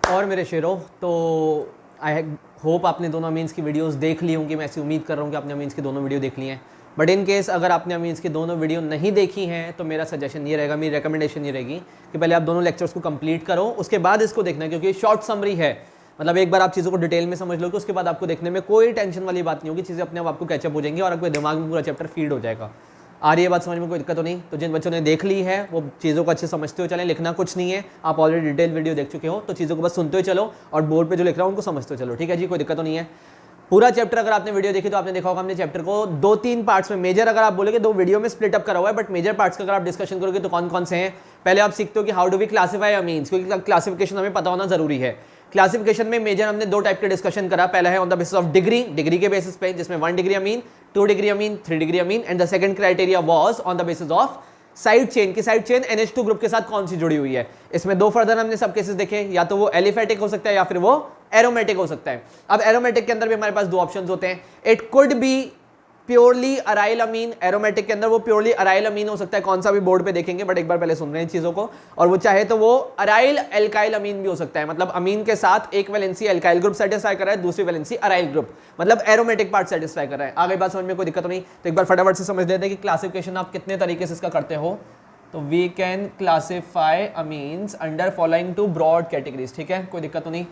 और मेरे शेरों, तो आई होप आपने दोनों अमीन्स की वीडियोस देख ली होंगी। मैं ऐसी उम्मीद कर रहा हूँ कि आपने अमीन्स की दोनों वीडियो देख ली हैं। बट इन केस अगर आपने अमीन्स की दोनों वीडियो नहीं देखी हैं तो मेरा सजेशन ये रहेगा, मेरी रिकमेंडेशन ये रहेगी कि पहले आप दोनों लेक्चर्स को कंप्लीट करो, उसके बाद इसको देखना, क्योंकि शॉर्ट समरी है। मतलब एक बार आप चीज़ों को डिटेल में समझ लो कि उसके बाद आपको देखने में कोई टेंशन वाली बात नहीं होगी, चीज़ें अपने आप आपको कैचअप हो जाएंगी और आपके दिमाग में पूरा चैप्टर फीड हो जाएगा। आ रही है बात समझ में, कोई दिक्कत तो नहीं? तो जिन बच्चों ने देख ली है वो चीज़ों को अच्छे समझते हो चलें, लिखना कुछ नहीं है, आप ऑलरेडी डिटेल वीडियो देख चुके हो, तो चीज़ों को बस सुनते हुए चलो और बोर्ड पे जो लिख रहा हूँ उनको समझते हुए चलो। ठीक है जी, कोई दिक्कत तो नहीं है। पूरा चैप्टर अगर आपने वीडियो देखी तो आपने देखा होगा हमने चैप्टर को 2-3 पार्ट्स में, मेजर अगर आप बोलोगे 2 वीडियो में स्प्लिट अप करा हुआ है, बट मेजर पार्ट्स का अगर आप डिस्कशन करोगे तो कौन कौन से हैं। पहले आप सीखते हो कि how do we classify amines, क्योंकि क्लासिफिकेशन हमें पता होना जरूरी है। क्लासिफिकेशन में मेजर हमने 2 टाइप के डिस्कशन करा। पहला है on the basis of degree, degree के बेसिस पे, जिसमें 1 degree Amin, 2 degree amine, 3 degree amine, and the second criteria was on the basis of side chain की साइड चेन NH2 ग्रुप के साथ कौन सी जुड़ी हुई है। इसमें 2 फर्दर हमने सब केसेस देखे, या तो वो एलिफेटिक हो सकता है या फिर वो एरोमेटिक हो सकता है। अब एरोमेटिक के अंदर भी हमारे पास 2 ऑप्शंस होते हैं, it could be purely aryl amine. Aromatic के अंदर वो प्योरली अराइल अमीन हो सकता है, कौन सा भी बोर्ड पे देखेंगे, बट एक बार पहले सुन रहे हैं चीजों को। और वो चाहे तो वो अराइल एल्काइल अमीन भी हो सकता है, मतलब अमीन के साथ एक वैलेंसी एल्काइल ग्रुप सेटिस्फाई कर रहा है, दूसरी वैलेंसी अराइल ग्रुप, मतलब एरोमेटिक पार्ट सेटिस्फाई कर रहा है। आगे बात समझ में कोई दिक्कत तो नहीं? तो एक बार फटाफट से समझ लेते हैं कि क्लासिफिकेशन आप कितने तरीके से इसका करते हो। तो we can classify amines under following 2 broad categories. ठीक है, कोई दिक्कत तो नहीं?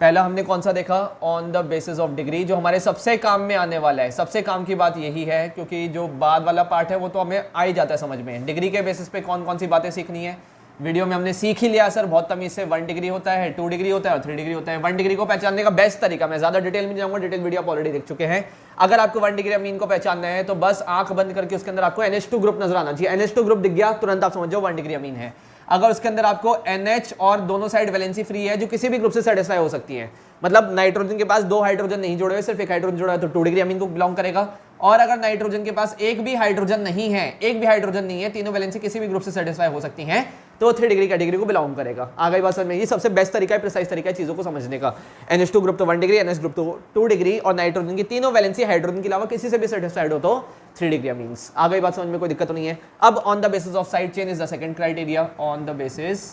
पहला हमने कौन सा देखा? On the basis of degree, जो हमारे सबसे काम में आने वाला है। सबसे काम की बात यही है, क्योंकि जो बाद वाला पार्ट है वो तो हमें आ ही जाता है समझ में। डिग्री के बेसिस पे कौन कौन सी बातें सीखनी है, वीडियो में हमने सीख ही लिया सर बहुत तमीज से। 1 डिग्री होता है, 2 डिग्री होता है और 3 डिग्री होता है। 1 डिग्री को पहचानने का बेस्ट तरीका, मैं ज्यादा डिटेल में जाऊंगा, डिटेल वीडियो आप ऑलरेडी देख चुके हैं। अगर आपको 1 डिग्री अमीन को पहचानना है तो बस आंख बंद करके उसके अंदर आपको NH2 ग्रुप नजर आना चाहिए। NH2 ग्रुप दिख गया तुरंत आप समझ जाओ 1 डिग्री अमीन है। अगर उसके अंदर आपको NH और दोनों साइड वैलेंसी फ्री है, जो किसी भी ग्रुप से सेटिस्फाई हो सकती है, मतलब नाइट्रोजन के पास 2 हाइड्रोजन नहीं जुड़े हुए, सिर्फ एक हाइड्रोजन जुड़ा है, तो 2 डिग्री अमीन को बिलोंग करेगा। और अगर नाइट्रोजन के पास एक भी हाइड्रोजन नहीं है, एक भी हाइड्रोजन नहीं है, तीनों वैलेंसी किसी भी ग्रुप से सेटिस्फाई हो सकती हैं, तो 3 डिग्री कैटेगरी को बिलोंग करेगा। आ गई बात समझ में? ये सबसे बेस्ट तरीका है, प्रिसाइज तरीका है चीजों को समझने का। NH2 ग्रुप तो 1 डिग्री, NH ग्रुप तो 2 डिग्री, और नाइट्रोजन की तीनों वैलेंसी हाइड्रोजन के अलावा किसी से भी सेटिस्फाइड हो तो 3 डिग्री अमीन्स। आ गई बात समझ में? कोई दिक्कत तो नहीं है? अब on the basis of side chain is the second criteria. On the basis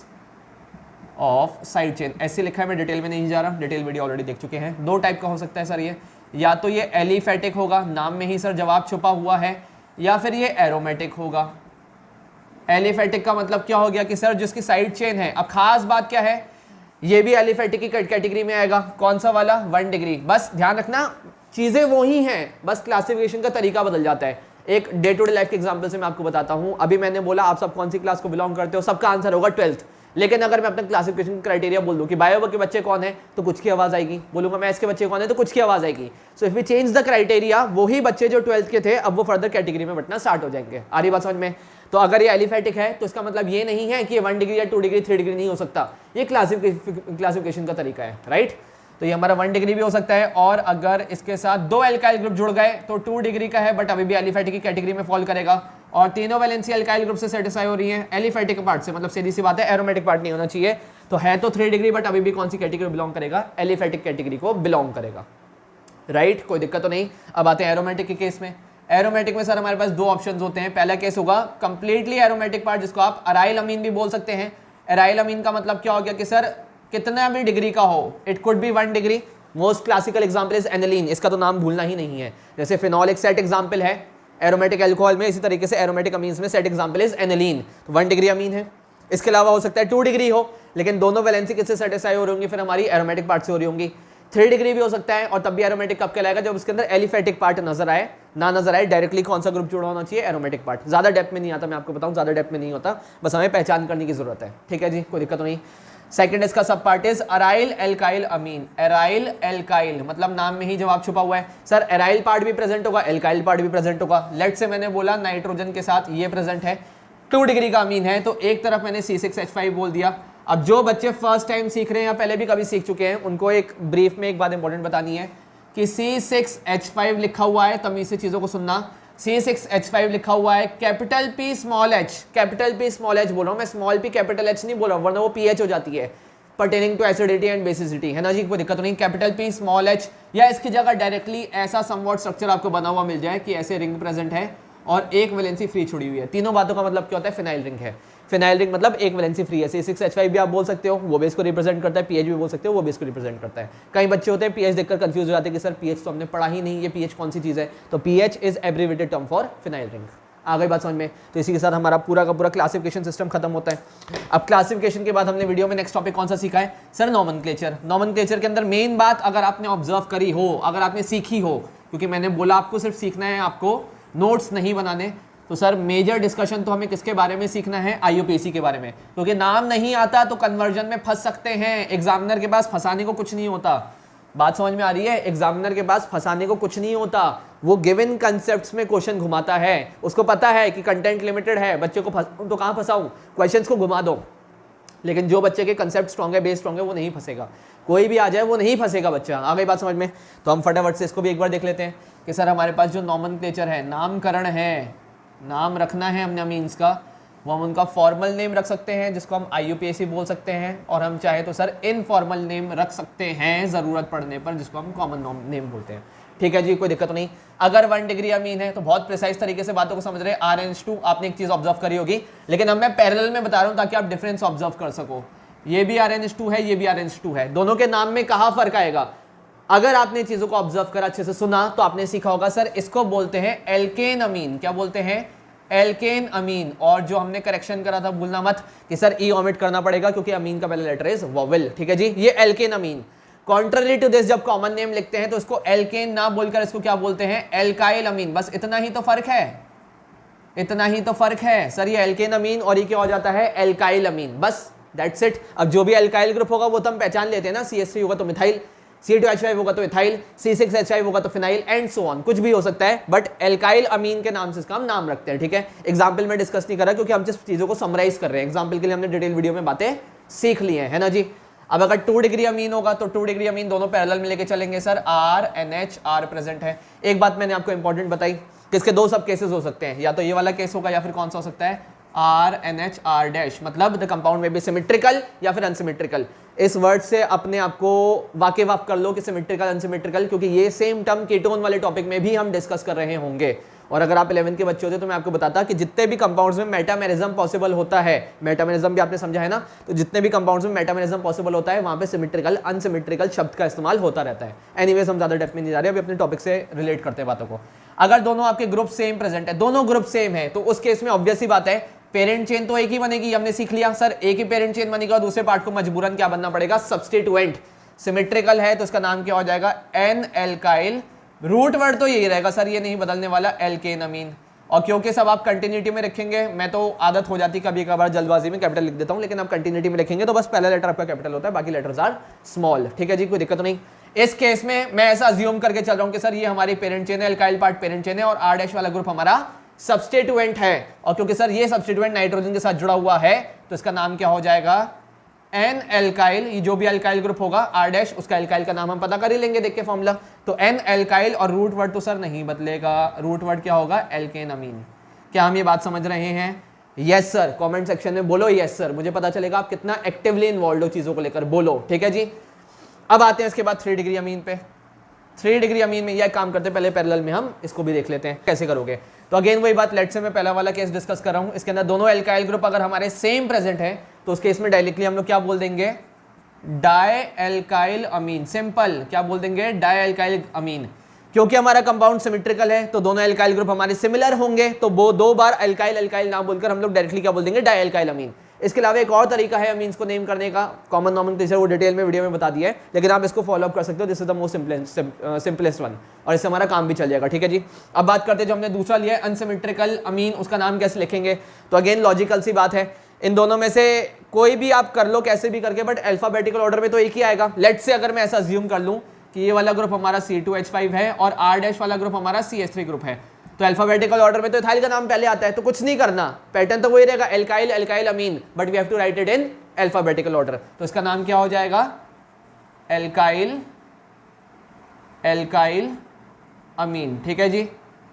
of side chain ऐसे लिखा है, मैं डिटेल में नहीं जा रहा, डिटेल वीडियो ऑलरेडी देख चुके हैं। 2 टाइप का हो सकता है सर ये, या तो ये एलिफेटिक होगा, नाम में ही सर जवाब छुपा हुआ है, या फिर ये एरोमेटिक होगा। एलिफेटिक का मतलब क्या हो गया कि सर जिसकी साइड चेन है, अब खास बात क्या है, ये भी एलिफेटिक की कैटेगरी में आएगा। कौन सा वाला? 1 डिग्री। बस ध्यान रखना चीजें वो ही हैं, बस क्लासिफिकेशन का तरीका बदल जाता है। एक डे टू डे लाइफ के एग्जांपल से मैं आपको बताता हूं। अभी मैंने बोला आप सब कौन सी क्लास को बिलोंग करते हो, सबका आंसर होगा 12th। लेकिन अगर मैं अपना क्लासिफिकेशन क्राइटेरिया बोल दूं कि बायो के बच्चे कौन है, तो कुछ की आवाज आएगी। बोलूंगा मैथ्स के बच्चे कौन है, तो कुछ की आवाज आएगी। So if we change the criteria, वही बच्चे जो 12th के थे अब वो फर्दर कैटेगरी में बंटना स्टार्ट हो जाएंगे। आ रही बात समझ में? तो अगर ये एलिफेटिक है तो इसका मतलब ये नहीं है कि ये 1 डिग्री या 2 डिग्री 3 डिग्री नहीं हो सकता, ये क्लासिफिकेशन का तरीका है, राइट? तो ये हमारा 1 डिग्री भी हो सकता है, और अगर इसके साथ 2 एल्काइल ग्रुप जुड़ गए तो 2 डिग्री का है, बट अभी भी एलिफेटिक की कैटेगरी में फॉल करेगा। और तीनों वैलेंसी एल्काइल ग्रुप से सेटिस्फाई हो रही है एलिफेटिक पार्ट से, मतलब सीधी सी बात है एरोमेटिक पार्ट नहीं होना चाहिए। तो है तो 3 डिग्री, बट अभी भी कौन सी कैटेगरी बिलोंग करेगा? एलिफेटिक कैटेगरी को बिलोंग करेगा, राइट? कोई दिक्कत तो नहीं? अब आते हैं एरोमेटिक के केस में। एरोमेटिक में सर हमारे पास 2 ऑप्शंस होते हैं। पहला केस होगा कंप्लीटली एरोमेटिक पार्ट, जिसको आप अराइल अमीन भी बोल सकते हैं। अराइल अमीन का मतलब क्या हो गया कि सर कितना भी डिग्री का हो, it could B 1 degree. Most classical example is aniline, इसका तो नाम भूलना ही नहीं है। जैसे फिनॉल एक सेट एग्जांपल है एरोमेटिक अल्कोहल में, इसी तरीके से एरोमेटिक अमीन्स में सेट एग्जांपल इज एनिलीन, तो 1 डिग्री अमीन है। इसके अलावा हो सकता है 2 डिग्री हो, लेकिन दोनों वैलेंसी किससे सेटिस्फाई हो रही होंगी? फिर हमारी एरोमेटिक पार्ट से हो रही होंगी। 3 डिग्री भी हो सकता है, और तब भी एरोमेटिक कब कहलाएगा? जब उसके अंदर एलिफेटिक पार्ट नजर आए, ना नजर आए डायरेक्टली कौन सा ग्रुप जुड़ा होना चाहिए? Aromatic part. ज्यादा डेप्थ में नहीं आता, मैं आपको बताऊं, ज्यादा डेप्थ में नहीं होता, बस हमें पहचान करने की जरूरत है। ठीक है जी, कोई दिक्कत नहीं? सेकंड इसका sub part is aryl alkyl amine. Aryl alkyl मतलब नाम में ही जवाब छुपा हुआ है। सर अराइल पार्ट भी प्रेजेंट होगा, एल्काइल पार्ट भी प्रेजेंट होगा। लेट से मैंने बोला नाइट्रोजन के साथ ये प्रेजेंट है, 2 डिग्री का अमीन है, तो एक तरफ मैंने C6H5 बोल दिया। अब जो बच्चे फर्स्ट टाइम सीख रहे हैं या पहले भी कभी सीख चुके हैं, उनको एक ब्रीफ में एक बात इंपॉर्टेंट बतानी है कि C6H5 लिखा हुआ है, तमीज से चीजों को सुनना। C6H5 लिखा हुआ है, capital P small h, capital P small h बोल रहा हूं मैं, स्मॉल p कैपिटल h नहीं बोल रहा हूं, वरना वो pH हो जाती है, pertaining to acidity and basicity, है ना जी? कोई दिक्कत तो नहीं? कैपिटल P स्मॉल h, या इसकी जगह डायरेक्टली ऐसा समवॉट स्ट्रक्चर आपको बना हुआ मिल जाए कि ऐसे रिंग प्रेजेंट है और एक वैलेंसी फ्री छुड़ी हुई है। तीनों बातों का मतलब क्या होता है? फिनाइल रिंग है। फिनाइल रिंग मतलब एक वैलेंसी फ्री है। C6H5 भी आप बोल सकते हो, वो भी इसको रिप्रेजेंट करता है। पीएच भी बोल सकते हो, वो भी इसको रिप्रेजेंट करता है। कई बच्चे होते हैं पीएच देखकर कंफ्यूज हो जाते हैं कि सर पीएच तो हमने पढ़ा ही नहीं, ये पीएच कौन सी चीज़ है। तो P H is abbreviated term for phenyl ring. आ गई बात समझ में। तो इसी के साथ हमारा पूरा का पूरा क्लासिफिकेशन सिस्टम खत्म होता है। अब क्लासिफिकेशन के बाद हमने वीडियो में नेक्स्ट टॉपिक कौन सा सीखा है सर, नॉमेनक्लेचर। नॉमेनक्लेचर के अंदर मेन बात अगर आपने ऑब्जर्व करी हो, अगर आपने सीखी हो, क्योंकि मैंने बोला आपको सिर्फ सीखना है, आपको नोट्स नहीं बनाने, तो सर मेजर डिस्कशन तो हमें किसके बारे में सीखना है, आईयूपीएसी के बारे में। क्योंकि नाम नहीं आता तो कन्वर्जन में फंस सकते हैं। एग्जामिनर के पास फंसाने को कुछ नहीं होता। बात समझ में आ रही है? एग्जामिनर के पास फंसाने को कुछ नहीं होता। वो गिवन कंसेप्ट्स में क्वेश्चन घुमाता है। उसको पता है कि कंटेंट लिमिटेड है, बच्चे को तो कहां फंसाऊं, क्वेश्चंस को घुमा दो। लेकिन जो बच्चे के कंसेप्ट स्ट्रॉन्ग है, बेस स्ट्रॉन्ग है, वो नहीं फंसेगा। कोई भी आ जाए वो नहीं फंसेगा बच्चा। आ गई बात समझ में? तो हम फटाफट से इसको भी एक बार देख लेते हैं कि सर हमारे पास जो नॉमेनक्लेचर है, नामकरण है, नाम रखना है हमने मीन्स का, वो हम उनका फॉर्मल नेम रख सकते हैं जिसको हम आईयूपीएसी बोल सकते हैं, और हम चाहे तो सर इनफॉर्मल नेम रख सकते हैं ज़रूरत पड़ने पर, जिसको हम कॉमन नेम बोलते हैं। ठीक है जी, कोई दिक्कत नहीं। अगर 1 डिग्री अमीन है तो बहुत प्रिसाइज तरीके से बातों को समझ रहे हैं। RNH2 आपने एक चीज़ ऑब्जर्व करी होगी, लेकिन अब मैं पैरेलल में बता रहा हूँ ताकि आप डिफरेंस ऑब्जर्व कर सको। ये भी RNH2 है, ये भी RNH2 है, दोनों के नाम में कहाँ फर्क आएगा। अगर आपने चीज़ों को ऑब्जर्व करा, अच्छे से सुना, तो आपने सीखा होगा सर इसको बोलते हैं एल्केन अमीन। क्या बोलते हैं? एल्केन अमीन। और जो हमने करेक्शन करा था, भूलना मत कि सर ई ओमिट करना पड़ेगा क्योंकि अमीन का पहला लेटर इज वोवेल। ठीक है जी, ये alkane amine. Contrary to this, जब कॉमन नेम लिखते हैं तो इसको एल्केन ना बोलकर इसको क्या बोलते हैं, एल्काइल अमीन। बस इतना ही तो फर्क है, इतना ही तो फर्क है सर। ये एल्केन अमीन और ये क्या हो जाता है, एल्काइल अमीन। बस दैट्स इट। अब जो भी एल्काइल ग्रुप होगा वो तो हम पहचान लेते हैं ना, CH3 होगा तो मिथाइल, C2H5 होगा तो इथाइल, C6H5 होगा तो फिनाइल, एंड सो ऑन। कुछ भी हो सकता है, बट एल्काइल अमीन के नाम से इसका हम नाम रखते हैं। ठीक है, एग्जाम्पल में डिस्कस नहीं कर रहा क्योंकि हम जिस चीजों को समराइज कर रहे हैं, एग्जाम्पल के लिए हमने डिटेल वीडियो में बातें सीख ली है ना जी। अब अगर 2 डिग्री अमीन होगा तो 2 डिग्री अमीन दोनों पैरेलल में लेके चलेंगे सर। RNH R प्रेजेंट है। एक बात मैंने आपको इंपॉर्टेंट बताई कि इसके 2 सब केसेस हो सकते हैं, या तो ये वाला केस होगा या फिर कौन सा हो सकता है, RNH R-, मतलब द कंपाउंड में भी सिमेट्रिकल या फिर अनसिमेट्रिकल। इस वर्ड से अपने आप को वाकिफ कर लो कि सिमेट्रिकल अनसिमेट्रिकल, क्योंकि ये सेम टर्म कीटोन वाले टॉपिक में भी हम डिस्कस कर रहे होंगे। और अगर आप 11th के बच्चे होते तो मैं आपको बताता कि जितने भी कंपाउंड्स में मेटामेरिज्म पॉसिबल होता है, मेटामेरिज्म भी आपने समझा है ना, तो जितने भी कंपाउंड्स में मेटामेरिज्म पॉसिबल होता है वहां पे सिमेट्रिकल अनसिमेट्रिकल शब्द का इस्तेमाल होता रहता है। एनीवेज हम ज्यादा डेप्थ में नहीं जा रहे, अभी अपने टॉपिक से रिलेट करते हैं बातों को। अगर दोनों आपके ग्रुप सेम प्रेजेंट है, दोनों ग्रुप सेम है, तो उस केस में ऑब्वियस ही बात है पेरेंट चेन तो एक ही बनेगी। हमने सीख लिया सर, एक ही पेरेंट चेन बनेगा, दूसरे पार्ट को मजबूरन क्या बनना पड़ेगा, सब्स्टिट्यूएंट। सिमेट्रिकल है तो इसका नाम क्या हो जाएगा, एन एल्काइल। रूट वर्ड तो यही रहेगा सर, ये नहीं बदलने वाला, एल्केन अमीन। और क्योंकि सब आप कंटिन्यूटी में रखेंगे, मैं तो आदत हो जाती कभी कभार जल्दबाजी में कैपिटल लिख देता हूं, लेकिन आप कंटिन्यूटी में रखेंगे तो बस पहला लेटर आपका कैपिटल होता है, बाकी लेटर्स आर स्मॉल। ठीक है जी, कोई दिक्कत नहीं। इस केस में मैं ऐसा अज्यूम करके चल रहा हूं कि सर ये हमारी पेरेंट चेन है, एल्काइल पार्ट पेरेंट चेन है, और R- वाला ग्रुप हमारा सब्स्टिट्यूएंट है। और क्योंकि सर ये सब्स्टिट्यूएंट नाइट्रोजन के साथ जुड़ा हुआ है तो इसका नाम क्या हो जाएगा, एन एल्काइल। ये जो भी एल्काइल ग्रुप होगा R-, उसका एल्काइल का नाम हम पता कर ही लेंगे देख के फॉर्मूला। तो एन एल्काइल, और रूट वर्ड तो सर नहीं बदलेगा, रूट वर्ड क्या होगा, एल्केन अमीन। क्या हम ये बात समझ रहे हैं? Yes sir. कमेंट सेक्शन में बोलो यस सर, मुझे पता चलेगा आप कितना एक्टिवली इन्वॉल्व हो चीजों को लेकर। बोलो, ठीक है जी। अब आते हैं इसके बाद 3 डिग्री अमीन पे। 3 डिग्री अमीन में यह काम करते हैं, पहले पैरेलल में हम इसको भी देख लेते हैं कैसे करोगे। तो अगेन वही बात, लेट से मैं पहला वाला केस डिस्कस कर रहा हूं, इसके अंदर दोनों एल्काइल ग्रुप अगर हमारे सेम प्रेजेंट है तो उस केस में डायरेक्टली हम लोग क्या बोल देंगे, डाई एल्काइल अमीन। सिंपल, क्या बोल देंगे, डाई एल्काइल अमीन। क्योंकि हमारा कंपाउंड सिमेट्रिकल है तो दोनों एल्काइल ग्रुप हमारे सिमिलर होंगे, तो वो 2 बार एल्काइल एल्काइल ना बोलकर हम लोग डायरेक्टली क्या बोल देंगे, डाई एल्काइल अमीन। इसके अलावा एक और तरीका है अमीन्स को नेम करने का, कॉमन नॉमेनक्लेचर, वो डिटेल में वीडियो में बता दिया है, लेकिन आप इसको फॉलो अप कर सकते हो। This is the most simplest one, और इससे हमारा काम भी चल जाएगा। ठीक है जी। अब बात करते हैं जो हमने दूसरा लिया है अनसिमेट्रिकल अमीन, उसका नाम कैसे लिखेंगे। तो अगेन लॉजिकल सी बात है, इन दोनों में से कोई भी आप कर लो कैसे भी करके, बट अल्फाबेटिकल ऑर्डर में तो एक ही आएगा। लेट्स से अगर मैं ऐसा अज्यूम कर लूं कि ये वाला ग्रुप हमारा C2H5 है और R- वाला ग्रुप हमारा CH3 ग्रुप है, तो अल्फाबेटिकल ऑर्डर में तो इथाइल का नाम पहले आता है, तो कुछ नहीं करना, पैटर्न तो वही रहेगा, alkyl alkyl amine, but we have to write it in alphabetical order. तो इसका नाम क्या हो जाएगा, एल्काइल एल्काइल अमीन। ठीक है जी।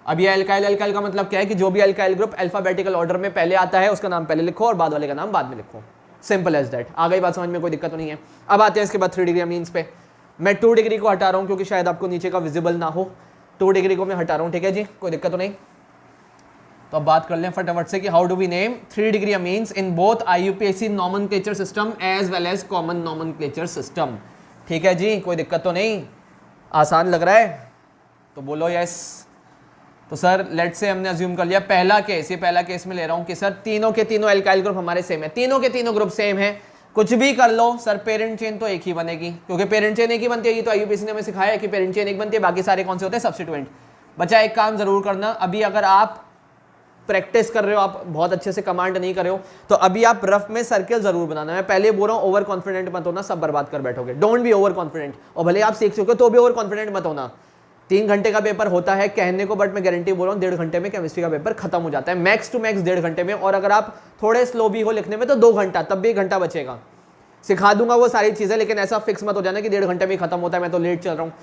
अब ये एल्काइल एल्काइल का मतलब क्या है कि जो भी एल्काइल ग्रुप अल्फाबेटिकल ऑर्डर में पहले आता है उसका नाम पहले लिखो और बाद वाले का नाम बाद में लिखो। Simple as that. आ गई बात समझ में, कोई दिक्कत तो नहीं है। अब आते हैं इसके बाद 3 डिग्री अमीन्स पे। मैं 2 डिग्री को हटा रहा हूं क्योंकि शायद आपको नीचे का विजिबल ना हो, 2 डिग्री को मैं हटा रहा हूं। ठीक है जी, कोई दिक्कत तो नहीं। तो अब बात कर लें फटाफट से कि how do we name 3 degree amines in both IUPAC nomenclature system as well as common nomenclature system. ठीक है जी, कोई दिक्कत तो नहीं, आसान लग रहा है तो बोलो यस। तो सर लेट से हमने अज्यूम कर लिया पहला केस, ये पहला केस में ले रहा हूं कि सर तीनों के तीनों एल्काइल ग्रुप हमारे सेम है, तीनों के तीनों ग्रुप सेम है, कुछ भी कर लो सर पेरेंट चेन तो एक ही बनेगी, क्योंकि पेरेंट चेन एक ही बनती है। ये तो IUPAC ने हमें सिखाया है कि पेरेंट चेन एक बनती है, बाकी सारे कौन से होते हैं सब्स्टिट्यूएंट। बच्चा एक काम जरूर करना, अभी अगर आप प्रैक्टिस कर रहे हो, आप बहुत अच्छे से कमांड नहीं कर रहे हो, तो अभी आप रफ में सर्कल जरूर बनाना। मैं पहले बोल रहा हूं ओवर कॉन्फिडेंट मत होना, सब बर्बाद कर बैठोगे। डोंट बी ओवर कॉन्फिडेंट, और भले आप सीख चुके हो तो भी ओवर कॉन्फिडेंट मत होना। 3 घंटे का पेपर होता है कहने को, बट मैं गारंटी बोल रहा हूँ 1.5 घंटे में केमिस्ट्री का पेपर खत्म हो जाता है, मैक्स टू मैक्स 1.5 घंटे में। और अगर आप थोड़े स्लो भी हो लिखने में तो 2 घंटा, तब भी 1 घंटा बचेगा। सिखा दूंगा वो सारी चीजें, लेकिन ऐसा फिक्स मत हो जाना कि 1.5 घंटे में खत्म होता है, मैं तो लेट चल रहा हूँ।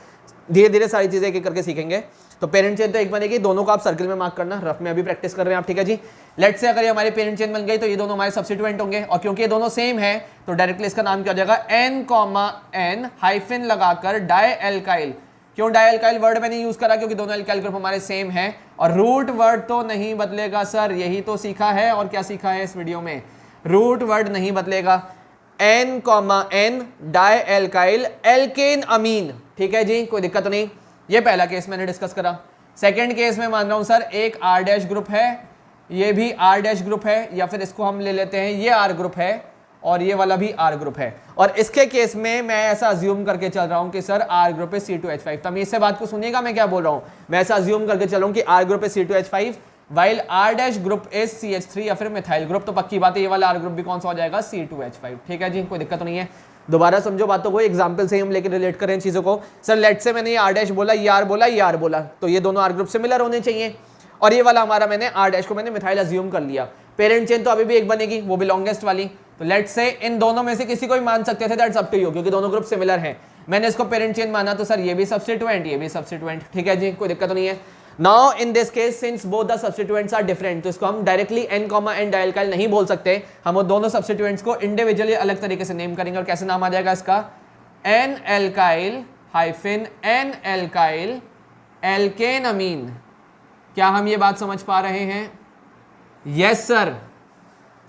धीरे धीरे सारी चीजें एक एक करके सीखेंगे। तो पेरेंट चेन तो एक बनेगी, दोनों को आप सर्कल में मार्क करना, रफ में अभी प्रैक्टिस कर रहे हैं आप। ठीक है जी, लेट से अगर ये हमारी पेरेंट चेन बन गई तो ये दोनों हमारे सब्स्टिट्यूएंट होंगे, और क्योंकि ये दोनों सेम है तो डायरेक्टली इसका नाम क्या हो जाएगा, N, हाइफिन लगाकर डाई एल्काइल। क्यों डाई एल्काइल वर्ड मैंने यूज करा, क्योंकि दोनों एल्काइल ग्रुप हमारे सेम है, और रूट वर्ड तो नहीं बदलेगा सर, यही तो सीखा है। और क्या सीखा है इस वीडियो में, रूट वर्ड नहीं बदलेगा। N, डाई एल्काइल एल्केन अमीन। ठीक है जी, कोई दिक्कत नहीं। ये पहला केस मैंने डिस्कस करा। सेकंड केस में मान रहा हूं सर एक R' ग्रुप है, ये भी R' ग्रुप है, या फिर इसको हम ले लेते हैं ये R ग्रुप है और ये वाला भी R ग्रुप है। और इसके केस में मैं ऐसा अज्यूम करके चल रहा हूं कि सर R ग्रुप है C2H5। तमीज से बात को सुनिएगा मैं क्या बोल रहा हूं। मैं ऐसा अज्यूम करके चलूं कि R ग्रुप है C2H5 while R' group is CH3 या फिर मिथाइल ग्रुप। तो पक्की बात है ये वाला R ग्रुप भी कौन सा हो जाएगा, C2H5। ठीक है जी, कोई दिक्कत तो नहीं है। दोबारा समझो बातों को, एग्जांपल से हम लेकर रिलेट करें चीजों को। सर लेट से मैंने ये R' बोला, ये R बोला, ये R बोला, तो ये दोनों R ग्रुप सिमिलर होने चाहिए। और ये वाला हमारा मैंने R' को मैंने मिथाइल अज्यूम कर लिया। पेरेंट चेन तो अभी भी एक बनेगी, वो भी लॉन्गेस्ट वाली। तो लेट से इन दोनों में से किसी को भी मान सकते थे, दैट्स अप टू यू, क्योंकि दोनों ग्रुप सिमिलर हैं। मैंने इसको पेरेंट चेन माना तो सर ये भी सब्स्टिट्यूएंट, ये भी सब्स्टिट्यूएंट। ठीक है जी, कोई दिक्कत तो नहीं है। Now in this case since both the substituents are different, तो इसको हम डायरेक्टली N, डाइएल्काइल नहीं बोल सकते, हम वो दोनों सब्स्टिट्यूएंट्स को इंडिविजुअली अलग तरीके से नेम करेंगे। और कैसे नाम आ जाएगा इसका, N alkyl hyphen N alkyl alkane amine. क्या हम ये बात समझ पा रहे हैं? Yes sir.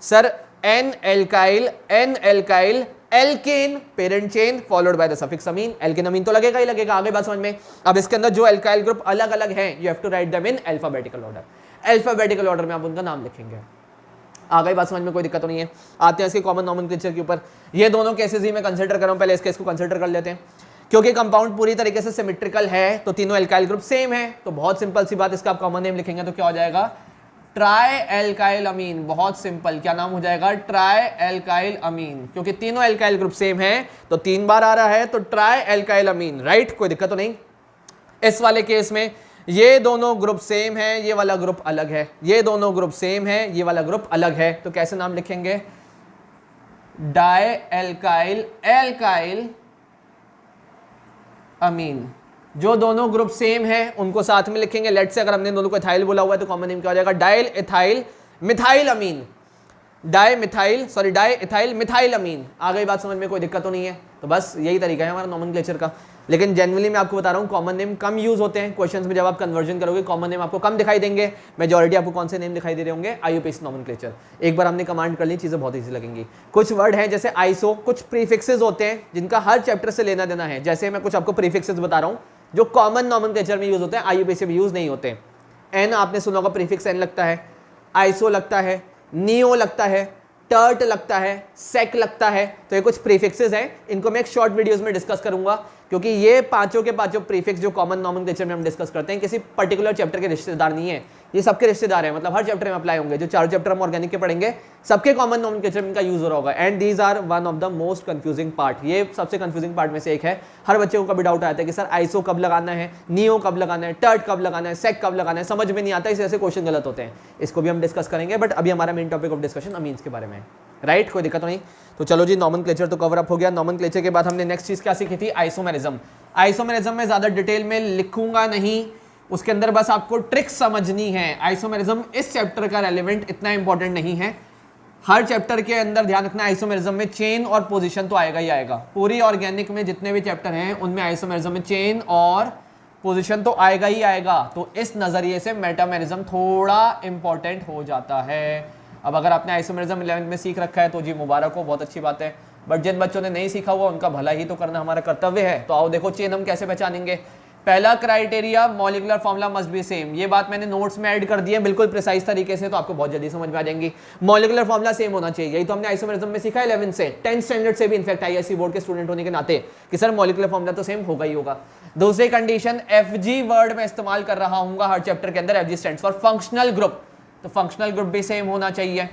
Sir N alkyl alkane parent chain followed by the suffix amine, alkane amine तो लगेगा ही लगेगा। आगे बात समझ में। अब इसके अंदर जो एल्काइल ग्रुप अलग अलग हैं, you have to write them in alphabetical order. Alphabetical order में आप उनका नाम लिखेंगे। आ गई बात समझ में, कोई दिक्कत तो नहीं है। आते हैं इसके कॉमन नॉमेनक्लेचर के ऊपर। ये दोनों केसेस ही मैं कंसिडर कर रहा हूं, पहले इस केस को कंसिडर कर लेते हैं। क्योंकि कंपाउंड पूरी तरीके से सिमेट्रिकल है तो तीनों एल्काइल ग्रुप सेम है, तो बहुत सिंपल सी बात, इसका आप कॉमन नेम लिखेंगे तो क्या हो जाएगा, ट्राई एल्काइल अमीन। बहुत सिंपल, क्या नाम हो जाएगा, ट्राई एल्काइल अमीन। क्योंकि तीनों एल्काइल ग्रुप सेम है तो 3 बार आ रहा है, तो ट्राई एल्काइल अमीन, राइट, कोई दिक्कत तो नहीं। इस वाले केस में ये दोनों ग्रुप सेम है, ये वाला ग्रुप अलग है, ये दोनों ग्रुप सेम है, ये वाला ग्रुप अलग है, तो कैसे नाम लिखेंगे, डाई एल्काइल एल्काइल अमीन। जो दोनों ग्रुप सेम है उनको साथ में लिखेंगे। लेट से अगर हमने दोनों को एथाइल बोला हुआ है तो कॉमन नेम क्या हो जाएगा, डाइल एथाइल मिथाइल अमीन, डाई एथाइल मिथाइल अमीन। आ गई बात समझ में, कोई दिक्कत तो नहीं है। तो बस यही तरीका है हमारा नॉमेनक्लेचर का। लेकिन जनरली मैं आपको बता रहा हूँ कॉमन नेम कम यूज होते हैं क्वेश्चंस में। जब आप कन्वर्जन करोगे कॉमन नेम आपको कम दिखाई देंगे, मेजॉरिटी आपको कौन से नेम दिखाई दे रहे होंगे, IUPAC नॉमेनक्लेचर। एक बार हमने कमांड कर ली, चीजें बहुत ईजी लगेंगी। कुछ वर्ड हैं जैसे आइसो, कुछ प्रीफिक्सेस होते हैं जिनका हर चैप्टर से लेना देना है। जैसे मैं कुछ आपको प्रीफिक्सेस बता रहा हूँ जो कॉमन नॉमेनक्लेचर में यूज होते हैं, IUPAC में यूज नहीं होते। एन आपने सुना होगा, प्रीफिक्स एन लगता है, आइसो लगता है, नियो लगता है, टर्ट लगता है, सेक लगता है। तो ये कुछ प्रीफिक्सेस हैं, इनको मैं एक शॉर्ट वीडियोस में डिस्कस करूंगा, क्योंकि ये पांचों के पांचों प्रीफिक्स जो कॉमन नॉमेनक्लेचर में हम डिस्कस करते हैं किसी पर्टिकुलर चैप्टर के रिश्तेदार नहीं है, ये सबके रिश्तेदार हैं। मतलब हर चैप्टर में अप्लाई होंगे। जो 4 चैप्टर हम ऑर्गेनिक के पढ़ेंगे सबके कॉमन नॉमेनक्लेचर में इनका यूज हो रहा होगा। And these are one of the most confusing part. ये सबसे कंफ्यूजिंग पार्ट में से एक है। हर बच्चे को कभी डाउट आता है कि सर आइसो कब लगाना है, नियो कब लगाना है, टर्ट कब लगाना है, सेक कब लगाना है, समझ में नहीं आता, इस ऐसे क्वेश्चन गलत होते हैं। इसको भी हम डिस्कस करेंगे, बट अभी हमारा main topic of discussion amines के बारे में है, राइट, कोई दिक्कत नहीं। तो चलो जी, नॉमेनक्लेचर तो कवर अप हो गया। नॉमेनक्लेचर के बाद हमने नेक्स्ट चीज क्या सीखी थी, आइसोमेरिज्म। आइसोमेरिज्म में ज्यादा डिटेल में लिखूंगा नहीं, उसके अंदर बस आपको ट्रिक समझनी है। आइसोमेरिज्म इस चैप्टर का रेलेवेंट इतना इंपॉर्टेंट नहीं है। हर चैप्टर के अंदर ध्यान रखना, आइसोमेरिज्म में चेन और पोजीशन तो आएगा ही आएगा। पूरी ऑर्गेनिक में जितने भी चैप्टर हैं उनमें आइसोमेरिज्म में चेन और पोजीशन तो आएगा ही आएगा। तो इस नजरिए से मेटामेरिज्म थोड़ा इंपॉर्टेंट हो जाता है। अब अगर आपने आइसोमेरिज्म 11th में सीख रखा है तो जी मुबारक हो, बहुत अच्छी बात है। बट जिन बच्चों ने नहीं सीखा हुआ उनका भला ही तो करना हमारा कर्तव्य है। तो आओ देखो चेन हम कैसे पहचानेंगे। पहला criteria, molecular formula must be same. ये बात मैंने नोट्स में ऐड कर दी है बिल्कुल प्रिसाइज तरीके से, तो आपको बहुत जल्दी समझ में आ जाएंगी। मॉलिक्यूलर फॉर्मूला सेम होना चाहिए, यही तो हमने आइसोमेरिज्म में सीखा 11th से, 10th स्टैंडर्ड से भी इनफैक्ट आईएससी बोर्ड के स्टूडेंट होने के नाते कि सर मॉलिक्यूलर फॉर्मूला तो सेम होगा ही होगा। दूसरी कंडीशन, एफजी वर्ड में इस्तेमाल कर रहा हूँ हर चैप्टर के अंदर, FG stands for functional group, तो फंक्शनल ग्रुप भी सेम होना चाहिए।